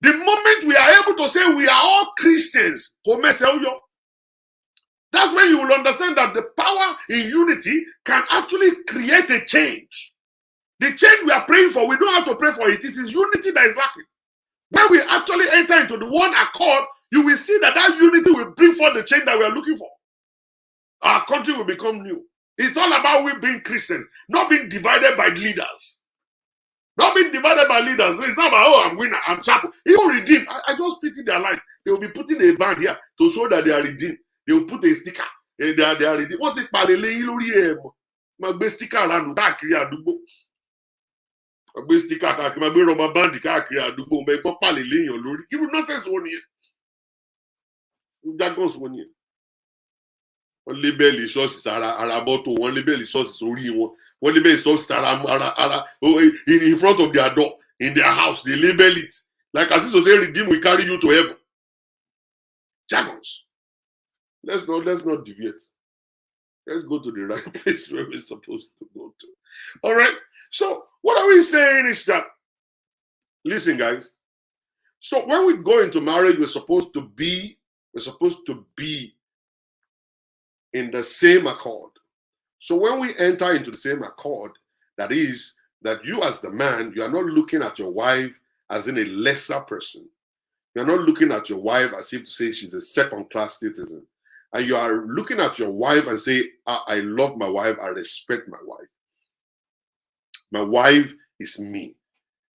The moment we are able to say we are all Christians, that's when you will understand that the power in unity can actually create a change. The change we are praying for, we don't have to pray for it. This is unity that is lacking. When we actually enter into the one accord, you will see that unity will bring forth the change that we are looking for. Our country will become new. It's all about we being Christians, not being divided by leaders. Not being divided by leaders. It's not about, oh, I'm winner, I'm chapel. Even redeemed. I just pity their life. They will be putting a band here to show that they are redeemed. They will put a sticker. They are redeemed. What's it? My sticker around gbé sticker káàkiri máa gbé rọba báńdì káàkiri àdúgbò ọmọ ẹgbọ́n pàlè léèyàn lórí kí ló nọ́sẹ̀sì wọn nìyẹn jargons wọn nìyẹn Wọ́n label ṣọ́ọ̀ṣì sára mọ́tò, wọ́n label ṣọ́ọ̀ṣì sórí wọn, wọ́n label ṣọ́ọ̀ṣì sára in front of their door, in their house, they label it. Like as if to say, Redeem will carry you to heaven. Jargons. Let's not deviate. Let's go to the right place where we're supposed to go to. All right. So what are we saying is that, listen, guys. So when we go into marriage, we're supposed to be in the same accord. So when we enter into the same accord, that is that you as the man, you are not looking at your wife as in a lesser person. You're not looking at your wife as if to say she's a second-class citizen. And you are looking at your wife and say, I love my wife, I respect my wife. My wife is me.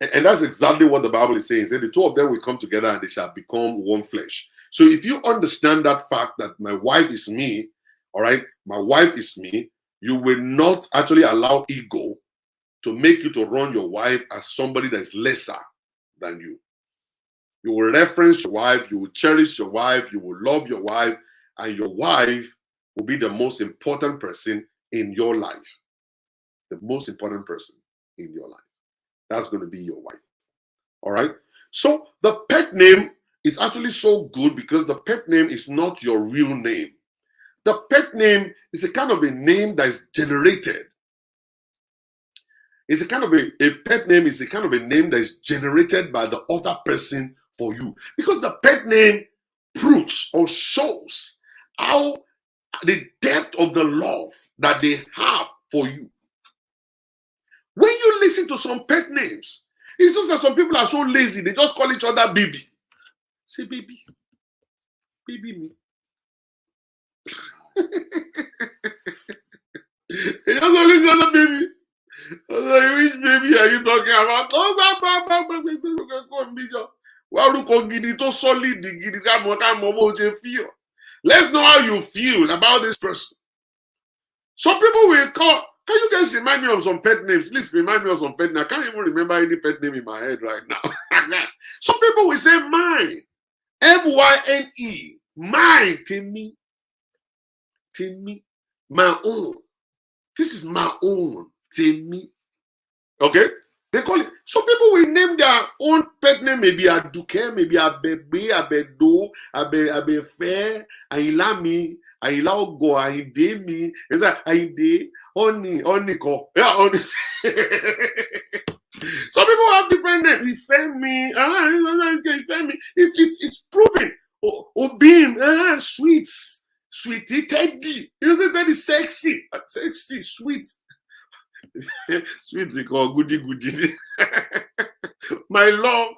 And that's exactly what the Bible is saying. It says the two of them will come together and they shall become one flesh. So if you understand that fact that my wife is me, all right, my wife is me, you will not actually allow ego to make you to run your wife as somebody that is lesser than you. You will reference your wife, you will cherish your wife, you will love your wife, and your wife will be the most important person in your life. The most important person in your life. That's going to be your wife. All right? So the pet name is actually so good because the pet name is not your real name. The pet name is a kind of a name that is generated. It's a kind of a pet name is a kind of a name that is generated by the other person for you. Because the pet name proves or shows how the depth of the love that they have for you. When you listen to some pet names, it's just that some people are so lazy, they just call each other baby. Say baby. Baby me. They just always say other baby. I was like, which baby are you talking about? Let's know how you feel about this person. Some people will call. Can you guys remind me of some pet names? Please remind me of some pet names. I can't even remember any pet name in my head right now. Some people will say mine. M-Y-N-E. Mine. Timmy. My own. This is my own. Timmy. Okay? They call it. Some people will name their own pet name. Maybe Aduke, maybe Abebe, Abedo, Abefe, Ailami, Ailaogo, Aidemi. Is that Aide? Oniko. Yeah, Oni. Some people have different names. Ifemi. It's proven. Obim. Sweets. Sweetie Teddy. You know, Teddy sexy. Sexy, sweet. Sweetie called goody. My love.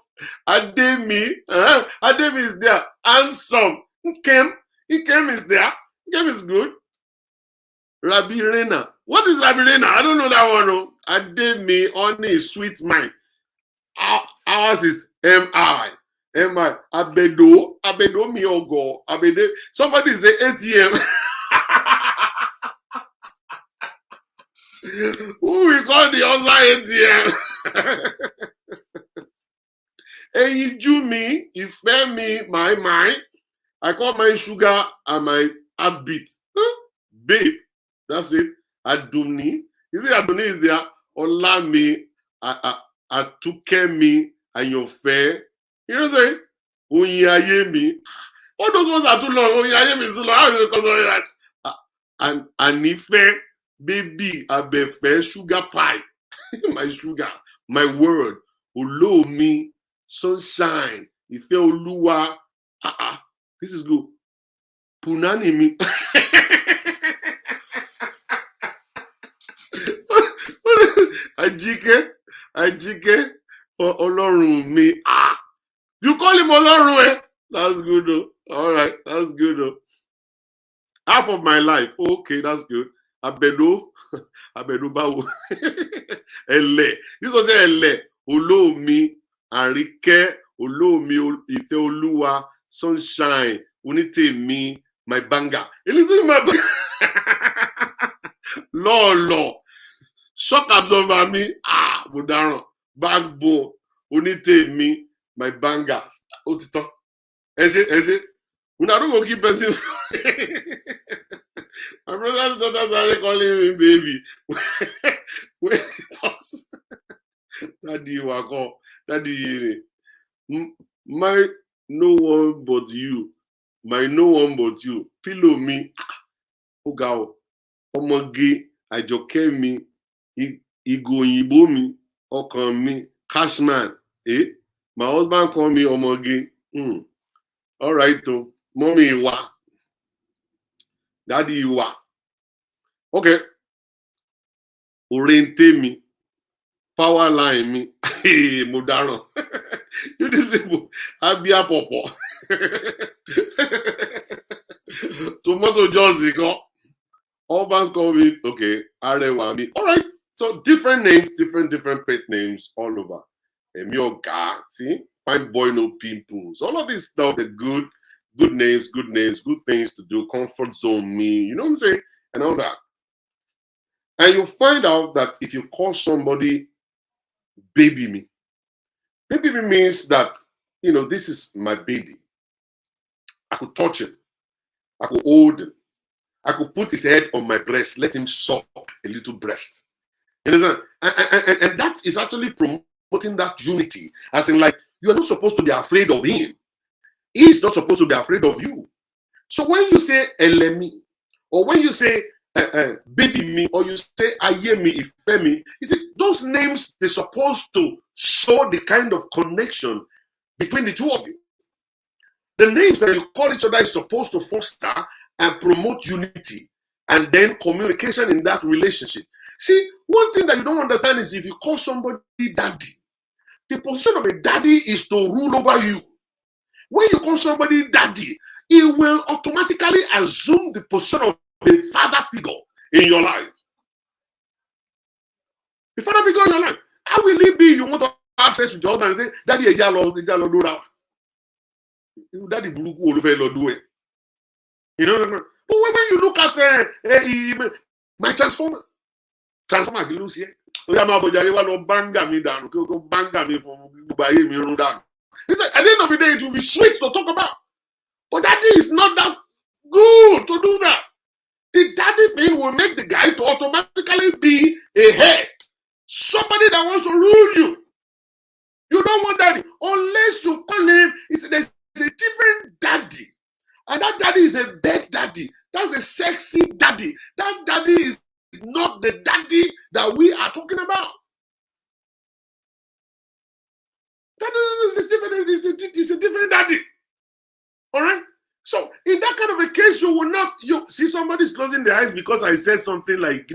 Ademi. Ademi is there. Handsome. Ikem is there. Ikem is good. Rabbi Rena. What is Rabbi Rena? I don't know that one. No. Ademi only is sweet mind. Ours is M-I. M-I. Abedo Miogo. Abede. Somebody say ATM. Who we call the other ATM? Hey, you me, if me, my mind. I call my sugar and my heartbeat. Babe. That's it. Aduni. You see, Aduni is there. Olami. Atukemi. And your fair. You know what I'm saying? Onyayemi. All those ones are too long. Onyayemi is too long. How do you consider that? And if baby, Abefe, sugar pie. My sugar. My word. Olo me. Sunshine. Ife Oluwa. This is good. Punani mi. Ajike. Olorun mi. You call him Olorun, eh? That's good, though. All right, that's good, though. Half of my life. Okay, that's good. Abedo bawo. Ele. This was Ele. Olomi. Arike. Olomi. Ife Oluwa. Sunshine. Unitemi. My banga. Listen, my Lolo. Shock absorber me. Budaron. Backbone. Unitemi. My banga. Otito. Ese. Una don't go keep person. My brother's daughter started calling me baby. When he talks, Daddy, you are called. Daddy, my no one but you. My no one but you. Pillow me. Oga, Omoge, Àjọkẹ́ mi, Ìgò òyìnbó mi, ọkàn mi, Cashman. Eh? My husband call me Omoge. All right, though. Mommy, Iwa. Daddy, Iwa. Okay. Oriente me. Power line me. Hey, Modaro. You these people, Abia Popo. Tomato Josie, go. All bands call me, okay, Arewa me. All right. So different names, different pet names all over. Emioga, see? Fine boy, no pimples. All of this stuff, the good names, good things to do, comfort zone me, you know what I'm saying? And all that. And you'll find out that if you call somebody baby me means that, this is my baby. I could touch him. I could hold him. I could put his head on my breast, let him suck a little breast. You understand? And that is actually promoting that unity. As in, like, you are not supposed to be afraid of him. He is not supposed to be afraid of you. So when you say elemi, or when you say baby me, or you say ayemi, ifemi, you see, those names, they're supposed to show the kind of connection between the two of you. The names that you call each other is supposed to foster and promote unity and then communication in that relationship. See, one thing that you don't understand is if you call somebody daddy, the position of a daddy is to rule over you. When you call somebody daddy, he will automatically assume the position of a father figure in your life. The father figure in your life. How will it be you want to have sex with your husband and say, daddy, daddy, do it. You know, but when you look at my transformer kì ló ṣe ó yá máa bọ̀jà wá lọ báńgà mi dànù kí ó báńgà mi fún gbogbo ayé mi rún dànù. At the end of the day, it will be sweet to talk about. But daddy is not that good to do that. The daddy thing will make the guy to automatically be a head. Somebody that wants to rule you. You don't want daddy. Unless you call him, there's a different daddy. And that daddy is a bad daddy. That's a sexy daddy. That daddy is not the daddy that we are talking about. That is a different daddy. All right? So in that kind of a case, you see somebody's closing their eyes because I said something like,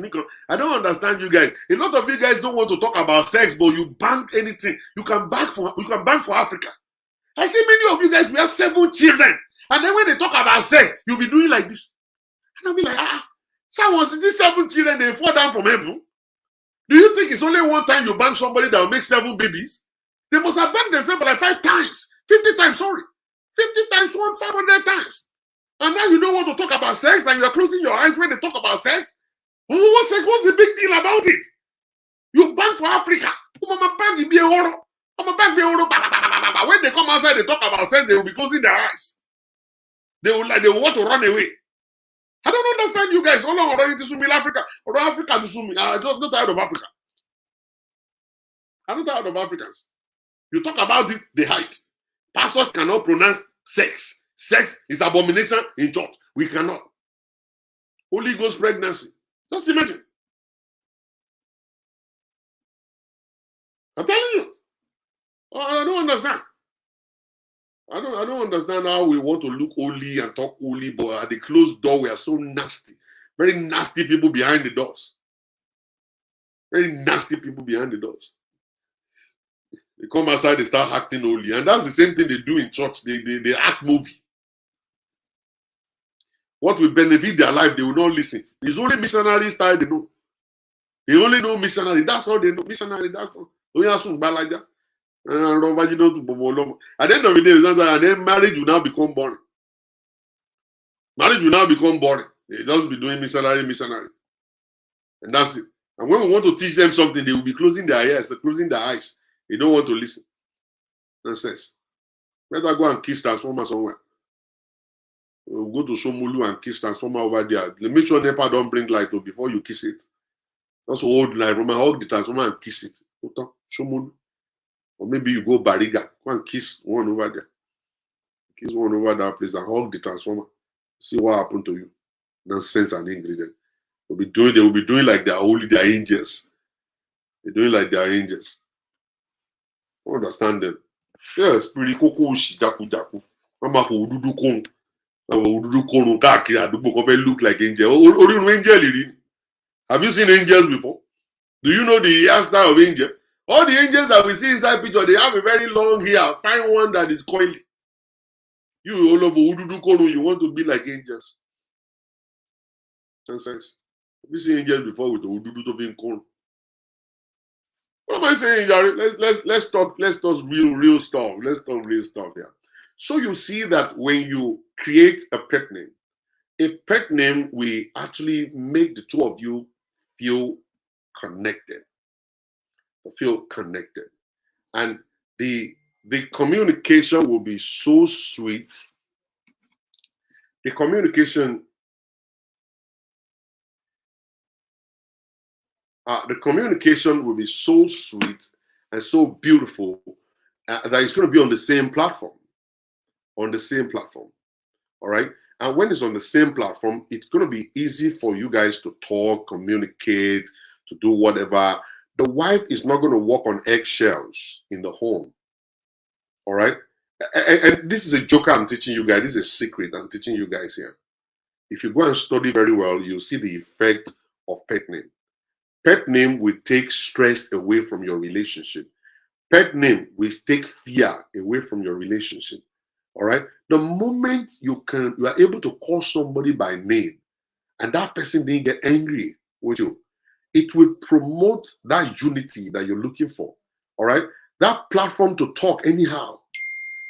I don't understand you guys. A lot of you guys don't want to talk about sex, but you ban anything. You can ban for Africa. I see many of you guys, we have 7 children. And then when they talk about sex, you'll be doing like this. And I'll be like, these 7 children, they fall down from heaven. Do you think it's only one time you bang somebody that will make 7 babies? They must have banged themselves like 5 times, 50 times, sorry. 50 times, 500 times. And now you don't want to talk about sex and you are closing your eyes when they talk about sex? What's the big deal about it? You bang for Africa. When they come outside, they talk about sex, they will be closing their eyes. They will want to run away. I don't understand you guys. All of running to Sumi Africa. Or Africa to Sumi. I'm not tired of Africa. I'm not tired of Africans. You talk about it, they hide. Pastors cannot pronounce sex. Sex is abomination in church. We cannot. Holy Ghost pregnancy. Just imagine. I'm telling you. I don't understand. I don't understand how we want to look holy and talk holy, but at the closed door, we are so nasty. Very nasty people behind the doors. Very nasty people behind the doors. They come outside, they start acting holy. And that's the same thing they do in church. They act movie. What will benefit their life, they will not listen. It's only missionary style they know. They only know missionary. That's all they know. Missionary, that's all. At the end of the day, and then marriage will now become boring. Marriage will now become boring. They just be doing missionary. And that's it. And when we want to teach them something, they will be closing their ears, closing their eyes. They don't want to listen. Nonsense. Better go and kiss transformer somewhere. We'll go to Shomolu and kiss transformer over there. Make sure NEPA don't bring light before you kiss it. Also hold light from hug the transformer and kiss it. Shomolu. Or maybe you go Bariga, go and kiss one over there. Kiss one over that place and hug the transformer. See what happened to you. Nonsense and ingredient. They will be doing like they're holy, they're angels. They're doing like they're angels. I understand them. Yes, pretty cocoa jaku jaku. Mama for ududu kon. Ududu kon kakiri adugbo ko fe look like angel. Orun angel. Have you seen angels before? Do you know the hairstyle of angel? All the angels that we see inside picture, they have a very long hair. Find one that is coily. You all over ududu kono, you want to be like angels. Nonsense. Have you seen angels before with the ududu to be kono? What am I saying, Jerry? Let's talk real stuff. Let's talk real stuff here. So you see that when you create a pet name will actually make the two of you feel connected. And the communication will be so sweet. The communication will be so sweet and so beautiful that it's going to be on the same platform. All right. And when it's on the same platform, it's going to be easy for you guys to talk, communicate, to do whatever. The wife is not going to walk on eggshells in the home. All right. And this is a joke I'm teaching you guys. This is a secret I'm teaching you guys here. If you go and study very well, you'll see the effect of pet name. Pet name will take stress away from your relationship. Pet name will take fear away from your relationship. All right. The moment you are able to call somebody by name and that person didn't get angry with you, it will promote that unity that you're looking for. All right. That platform to talk anyhow.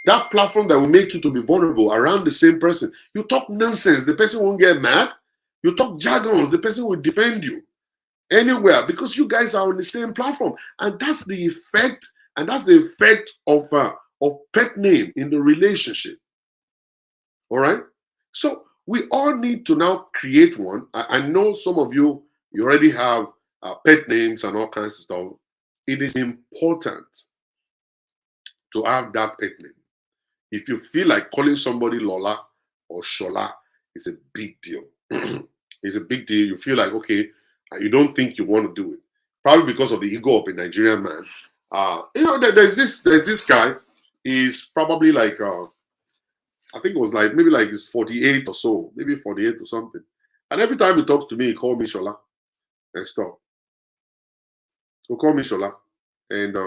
That platform that will make you to be vulnerable around the same person. You talk nonsense, the person won't get mad. You talk jargons, the person will defend you anywhere because you guys are on the same platform. And that's the effect. And that's the effect of pet name in the relationship. All right. So we all need to now create one. I know some of you already have pet names and all kinds of stuff. It is important to have that pet name. If you feel like calling somebody Lola or Shola, it's a big deal. It's a big deal. You feel like, okay, you don't think you want to do it. Probably because of the ego of a Nigerian man. There's this guy. He's probably like, I think it was like, maybe like he's 48 or so, maybe 48 or something. And every time he talks to me, he calls me Shola and stuff. So call me Shola. And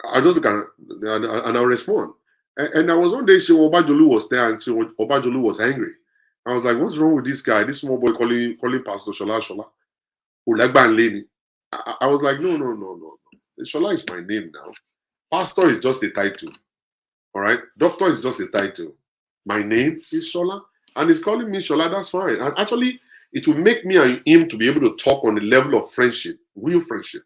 I just look at and I'll respond. And there was one day, Obajolu was there, and Obajolu was angry. I was like, "What's wrong with this guy? This small boy calling Pastor Shola, I was like, no. Shola is my name now. Pastor is just a title. All right, doctor is just a title. My name is Shola, and he's calling me Shola. That's fine. And actually, it will make me and him to be able to talk on the level of friendship, real friendship,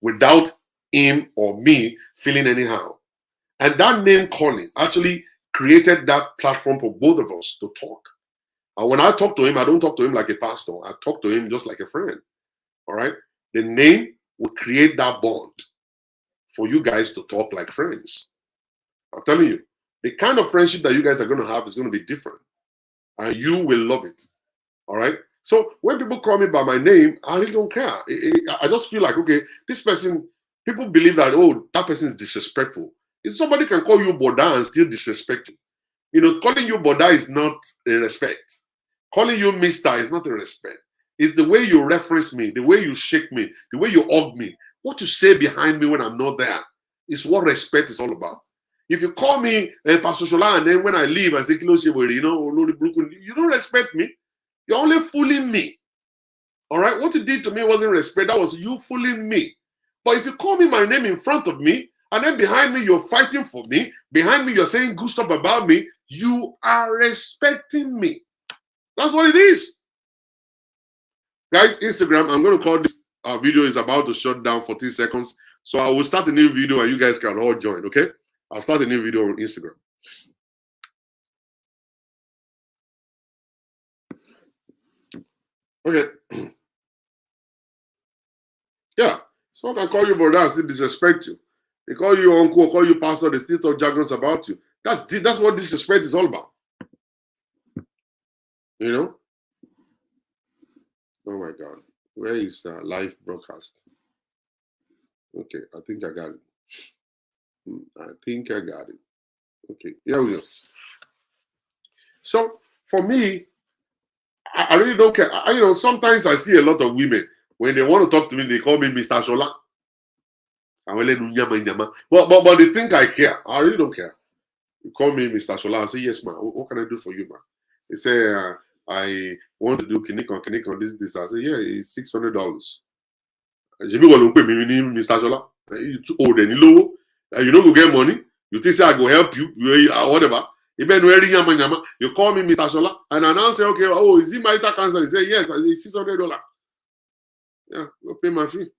without him or me feeling anyhow. And that name calling actually created that platform for both of us to talk. And when I talk to him, I don't talk to him like a pastor. I talk to him just like a friend. All right. The name will create that bond for you guys to talk like friends. I'm telling you, the kind of friendship that you guys are going to have is going to be different. And you will love it. All right. So when people call me by my name, I really don't care. I just feel like, okay, this person, people believe that, oh, that person is disrespectful. If somebody can call you Boda and still disrespect you, calling you Boda is not a respect. Calling you Mister is not a respect. It's the way you reference me, the way you shake me, the way you hug me, what you say behind me when I'm not there is what respect is all about. If you call me Pastor Shola and then when I leave, I say, you don't respect me. You're only fooling me. All right? What you did to me wasn't respect. That was you fooling me. But if you call me my name in front of me, and then behind me, you're fighting for me. Behind me, you're saying good stuff about me. You are respecting me. That's what it is. Guys, Instagram, I'm going to call this video is about to shut down 14 seconds. So I will start a new video and you guys can all join, okay? I'll start a new video on Instagram. Okay. Yeah. Someone can call you brother and still disrespect you. They call you uncle, call you pastor, they still talk jargons about you. That's what disrespect is all about. You know? Oh my God. Where is live broadcast? Okay, I think I got it. I think I got it. Okay, here we go. So for me, I really don't care. Sometimes I see a lot of women when they want to talk to me, they call me Mr. Shola. But they think I care. I really don't care. You call me Mr. Shola. I say, yes, man. What can I do for you, man? They say, I want to do kinik on this. I say, yeah, it's $600. Mr. Shola. You too old and low. You don't go get money. You think say I go help you, whatever. You call me Mr. Shola, and I now say, okay, oh, is it marital cancer? He say, yes, it's $600. Yeah, go pay my fee.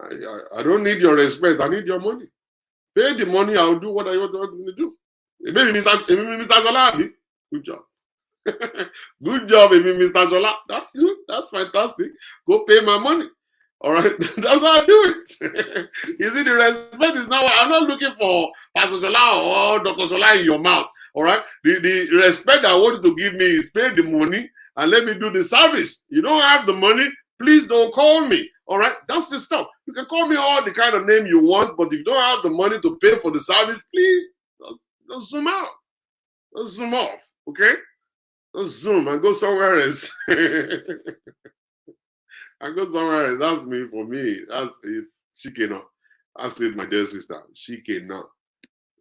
I don't need your respect. I need your money. Pay the money. I'll do what I want me to do. Maybe Mr. Shola. Good job. Good job, maybe Mr. Shola. That's good. That's fantastic. Go pay my money. All right, that's how I do it. You see, the respect is now. I'm not looking for Pastor Shola or Dr. Shola in your mouth. All right, the respect I want you to give me is pay the money and let me do the service. You don't have the money, please don't call me. All right, that's the stuff. You can call me all the kind of name you want, but if you don't have the money to pay for the service, please just zoom out, just zoom off. Okay, just zoom and go somewhere else. I go somewhere else. That's me. For me, that's it. She cannot. That's it, my dear sister. She cannot.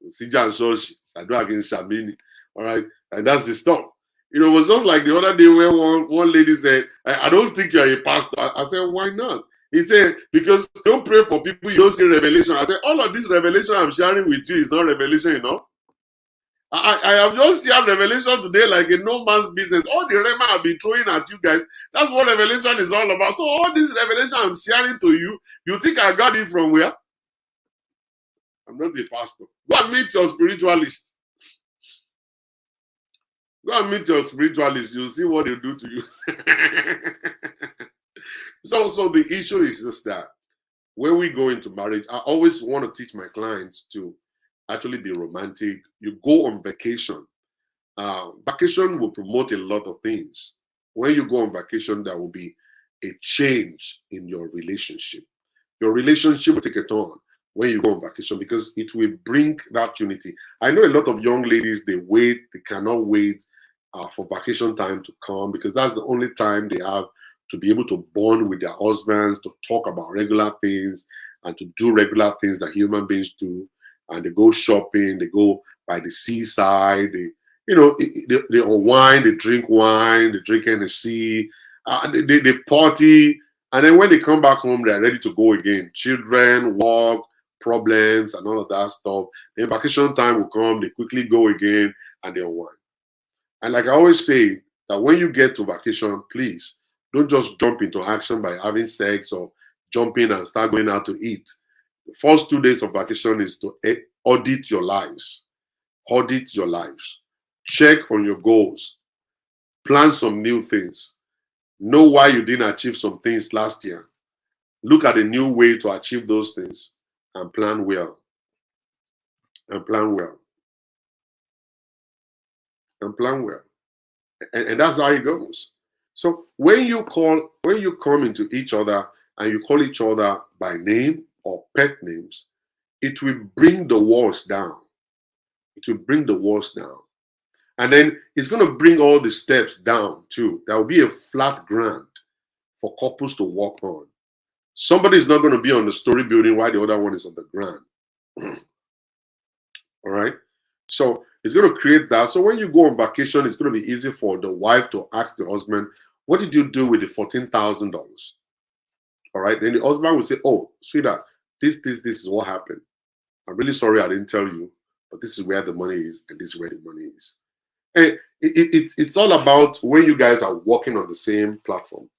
Sija and Shoshi. I do against Shamini. All right. And that's the stuff. It was just like the other day where one lady said, I don't think you're a pastor. I said, why not? He said, because you don't pray for people, you don't see revelation. I said, all of this revelation I'm sharing with you is not revelation enough. I have just shared revelation today like a no man's business. All the rema I've been throwing at you guys, that's what revelation is all about. So all this revelation I'm sharing to you, you think I got it from where? I'm not a pastor. Go and meet your spiritualist. Go and meet your spiritualist. You'll see what they do to you. So the issue is just that when we go into marriage, I always want to teach my clients to actually be romantic. You go on vacation. Vacation will promote a lot of things. When you go on vacation, there will be a change in your relationship. Your relationship will take a turn when you go on vacation because it will bring that unity. I know a lot of young ladies, they cannot wait for vacation time to come because that's the only time they have to be able to bond with their husbands, to talk about regular things and to do regular things that human beings do. And they go shopping, they go by the seaside, they unwind, they drink wine, they drink Hennessy, they party, and then when they come back home, they're ready to go again. Children, work, problems, and all of that stuff. Then vacation time will come, they quickly go again, and they unwind. And like I always say, that when you get to vacation, please don't just jump into action by having sex or jumping and start going out to eat. The first 2 days of vacation is to audit your lives. Audit your lives. Check on your goals. Plan some new things. Know why you didn't achieve some things last year. Look at a new way to achieve those things and plan well. And plan well. And plan well. And that's how it goes. So when you come into each other and you call each other by name or pet names, it will bring the walls down. It will bring the walls down. And then it's going to bring all the steps down too. There will be a flat ground for couples to walk on. Somebody is not going to be on the story building while the other one is on the ground. All right. So it's going to create that. So when you go on vacation, it's going to be easy for the wife to ask the husband, what did you do with the $14,000? All right. Then the husband will say, oh, sweetheart, this is what happened. I'm really sorry I didn't tell you, but this is where the money is, and this is where the money is. And it's all about when you guys are working on the same platform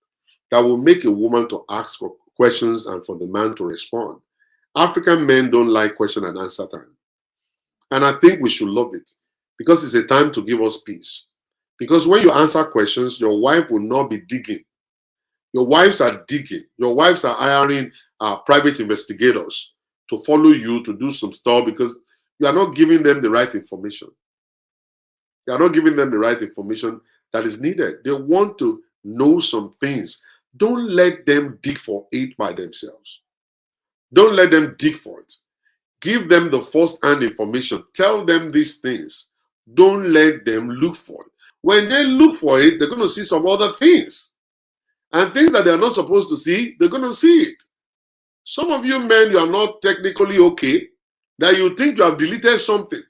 that will make a woman to ask for questions and for the man to respond. African men don't like question and answer time. And I think we should love it because it's a time to give us peace. Because when you answer questions, your wife will not be digging Your wives are digging. Your wives are hiring private investigators to follow you to do some stuff because you are not giving them the right information. You are not giving them the right information that is needed. They want to know some things. Don't let them dig for it by themselves. Don't let them dig for it. Give them the first-hand information. Tell them these things. Don't let them look for it. When they look for it, they're going to see some other things. And things that they're not supposed to see, they're going to see it. Some of you men, you are not technically okay, that you think you have deleted something,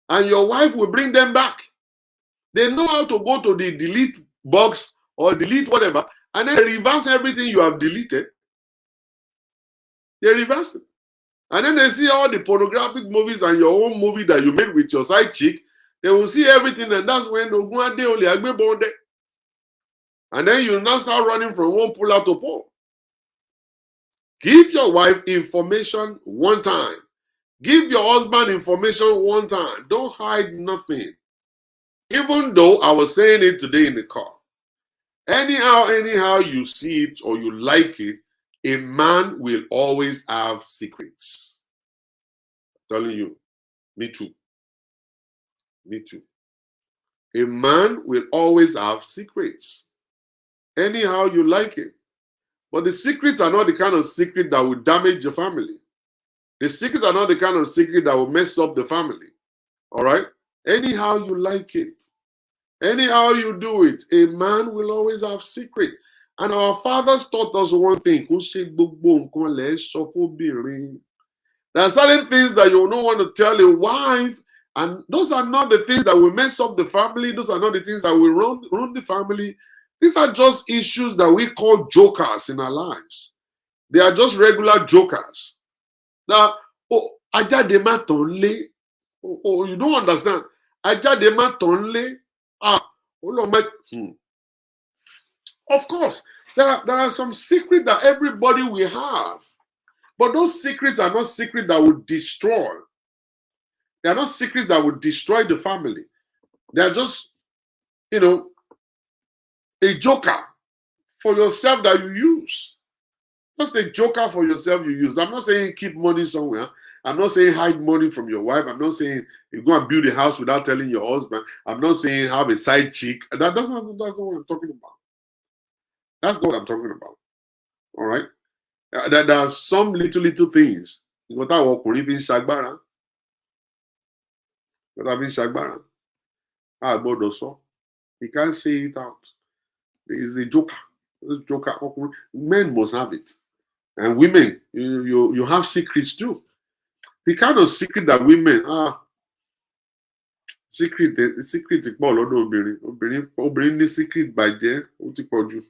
and your wife will bring them back. They know how to go to the delete box or delete whatever, and then reverse everything you have deleted. They reverse it. And then they see all the pornographic movies and your own movie that you made with your side chick. They will see everything, and that's when and then you now start running from one puller to pole. Give your wife information one time. Give your husband information one time. Don't hide nothing. Even though I was saying it today in the car. Anyhow you see it or you like it, a man will always have secrets. I'm telling you, me too. Me too. A man will always have secrets. Anyhow you like it. But the secrets are not the kind of secret that will damage your family. The secrets are not the kind of secret that will mess up the family. All right? Anyhow you like it. Anyhow you do it, a man will always have secret. And our fathers taught us one thing. There are certain things that you don't want to tell a wife, and those are not the things that will mess up the family. Those are not the things that will ruin the family. These are just issues that we call jokers in our lives. They are just regular jokers. Now, you don't understand. Of course, there are some secrets that everybody will have. But those secrets are not secrets that will destroy. They are not secrets that will destroy the family. They are just, a joker for yourself that you use. Just a joker for yourself you use. I'm not saying keep money somewhere. I'm not saying hide money from your wife. I'm not saying you go and build a house without telling your husband. I'm not saying have a side chick. That's not what I'm talking about. That's not what I'm talking about. All right? There are some little things. You can't say it out. It's a joker. Men must have it. And women, you have secrets too. The kind of secret that women secret pọ̀ lọ́dọ̀ obìnrin ní secret bàjẹ́ ó ti pọ̀ jù.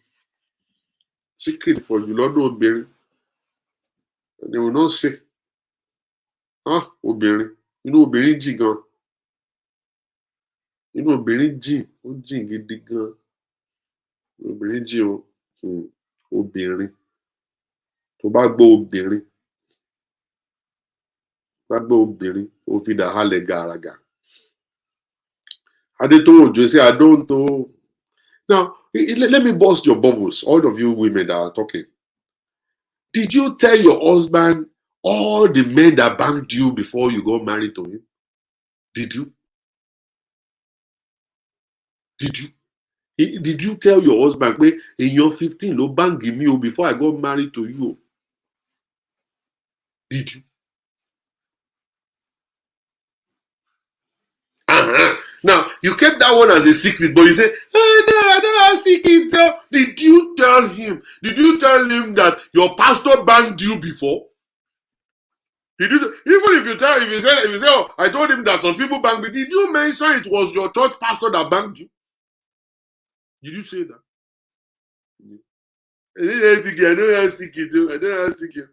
Secret pọ̀ jù lọ́dọ̀ obìnrin. They will not say obìnrin inú obìnrin jìn gan. Inú obìnrin jìn ó jìn gidi gan. Obìnrin jìn o obìnrin tó bá gbọ́ obìnrin ó fi dà halẹ̀ gàràgà. Adetowo say I don't know. Now let me burst your bubbles, all of you women that are talking. Did you tell your husband all the men that banged you before you got married to him? Did you? Did you tell your husband, in your 15, no banging me before I got married to you? Did you? Now, you kept that one as a secret, but you say, no, I don't have secret. Did you tell him? Did you tell him that your pastor banged you before? Did you? Even if you say, oh, I told him that some people banged me, did you mention it was your church pastor that banged you? Did you say that? I don't have secret. I don't have secret.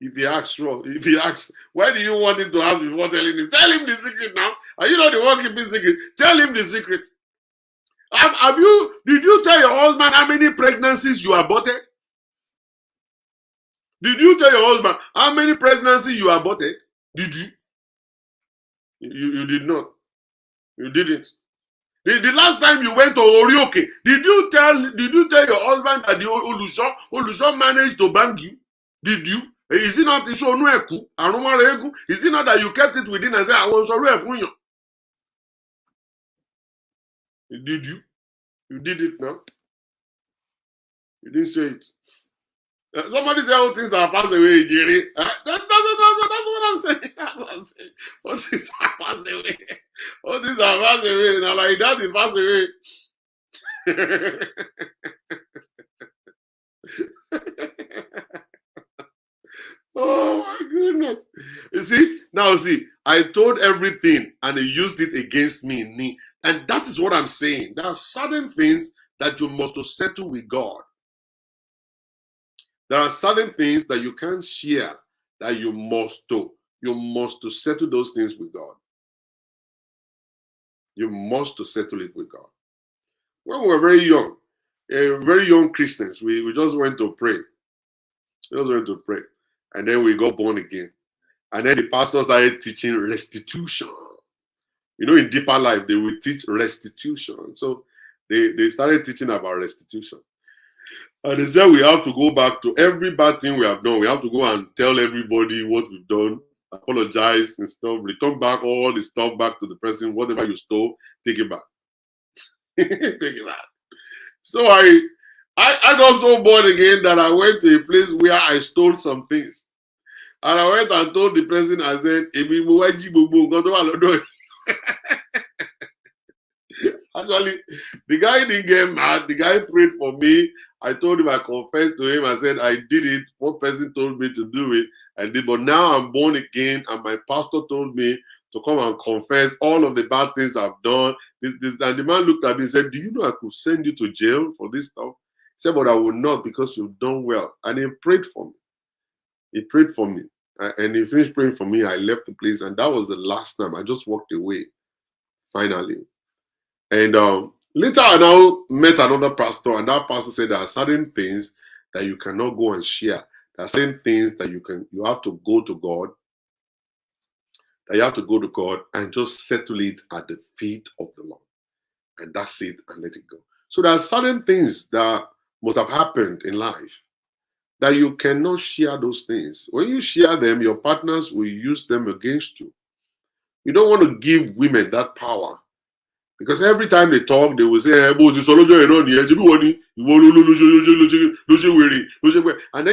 If he asks, why do you want him to ask before telling him? Tell him the secret now. Are you not the one keeping secret? Tell him the secret. Did you tell your husband how many pregnancies you aborted? Did you tell your husband how many pregnancies you aborted? Did you? You did not. You didn't. The last time you went to Orioke, did you tell your husband that the Olusho managed to bang you? Did you? Is it not Is it not that you kept it within and said, I want sorry? Did you? You did it now. You didn't say it. Somebody say all things are passed away, Jerry. That's what I'm saying. That's what I'm saying. All things are passed away. All things are passed away. Now, like that, it passed away. Oh my goodness. See, I told everything and he used it against me. And that is what I'm saying. There are certain things that you must settle with God. There are certain things that you can't share that you must settle those things with God. You must settle it with God. When we were very young Christians, we just went to pray. And then we got born again. And then the pastor started teaching restitution. You know, in Deeper Life, they will teach restitution. So they started teaching about restitution. And they said we have to go back to every bad thing we have done. We have to go and tell everybody what we've done, apologize and stuff, return back all the stuff back to the person, whatever you stole, take it back. Take it back. So I got so bored again that I went to a place where I stole some things. And I went and told the person, I said, actually, the guy didn't get mad. The guy prayed for me. I told him, I confessed to him. I said, I did it. One person told me to do it. I did. But now I'm born again. And my pastor told me to come and confess all of the bad things I've done. And the man looked at me and said, do you know I could send you to jail for this stuff? He said, but I will not because you've done well. And he prayed for me. He prayed for me. And he finished praying for me. I left the place. And that was the last time. I just walked away, finally. And later I now met another pastor. And that pastor said there are certain things that you cannot go and share. There are certain things that you have to go to God. That you have to go to God and just settle it at the feet of the Lord. And that's it, and let it go. So there are certain things that must have happened in life that you cannot share those things. When you share them, your partners will use them against you. You don't want to give women that power. Because every time they talk, they will say, and then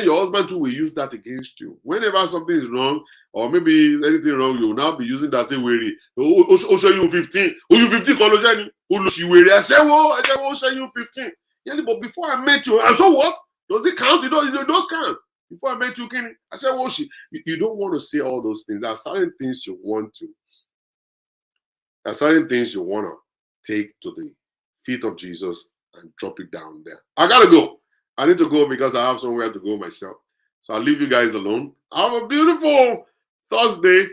your husband too will use that against you. Whenever something is wrong, or maybe anything wrong, you will now be using that, say, weary. Oh, show you 15. Oh, you 15, I say, oh, show you 15. Yeah, but before I met you, and so what? Does it count? It does count. Before I met you, I said, well, you don't want to say all those things. There are certain things you want to. There are certain things you want to take to the feet of Jesus and drop it down there. I gotta go. I need to go because I have somewhere to go myself. So I'll leave you guys alone. Have a beautiful Thursday.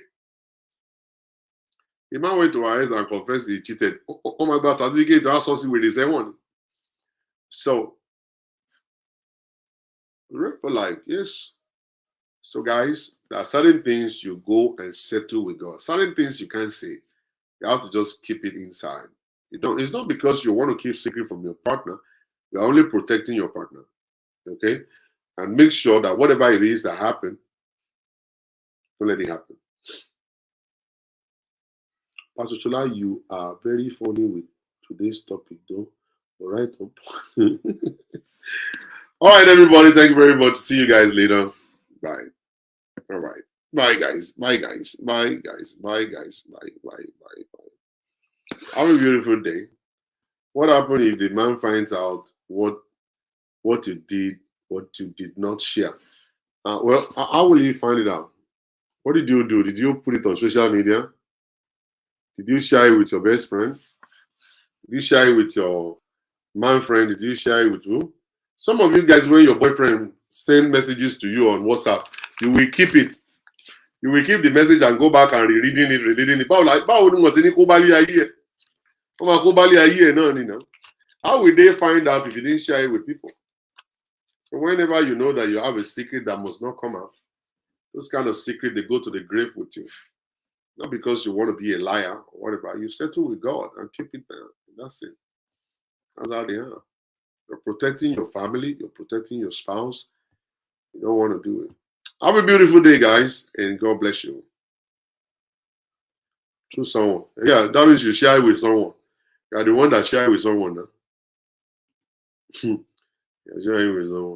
The man went to our house and confessed he cheated. Oh my God, certificate to associate with the same one. So, real for life, yes. So guys, there are certain things you go and settle with God. Certain things you can't say. You have to just keep it inside. It's not because you want to keep secret from your partner. You're only protecting your partner. Okay? And make sure that whatever it is that happened, don't let it happen. Pastor Shola, you are very funny with today's topic, though. All right. All right, everybody. Thank you very much. See you guys later. Bye. All right. Bye, guys. Bye, guys. Bye, guys. Bye, guys. Bye, bye, bye, bye. Have a beautiful day. What happened if the man finds out what you did not share? Well, how will he find it out? What did you do? Did you put it on social media? Did you share it with your best friend? Did you share it with your man friend? Did you share it with who? Some of you guys, when your boyfriend send messages to you on WhatsApp, you will keep it. You will keep the message and go back and reading it. How will they find out if you didn't share it with people? So whenever you know that you have a secret that must not come out, those kind of secret, they go to the grave with you. Not because you want to be a liar or whatever. You settle with God and keep it there. That's it. That's how they are. You're protecting your family. You're protecting your spouse. You don't want to do it. Have a beautiful day, guys, and God bless you. To someone. Yeah, that means you share it with someone. You're the one that share it with someone now. You're sharing with someone.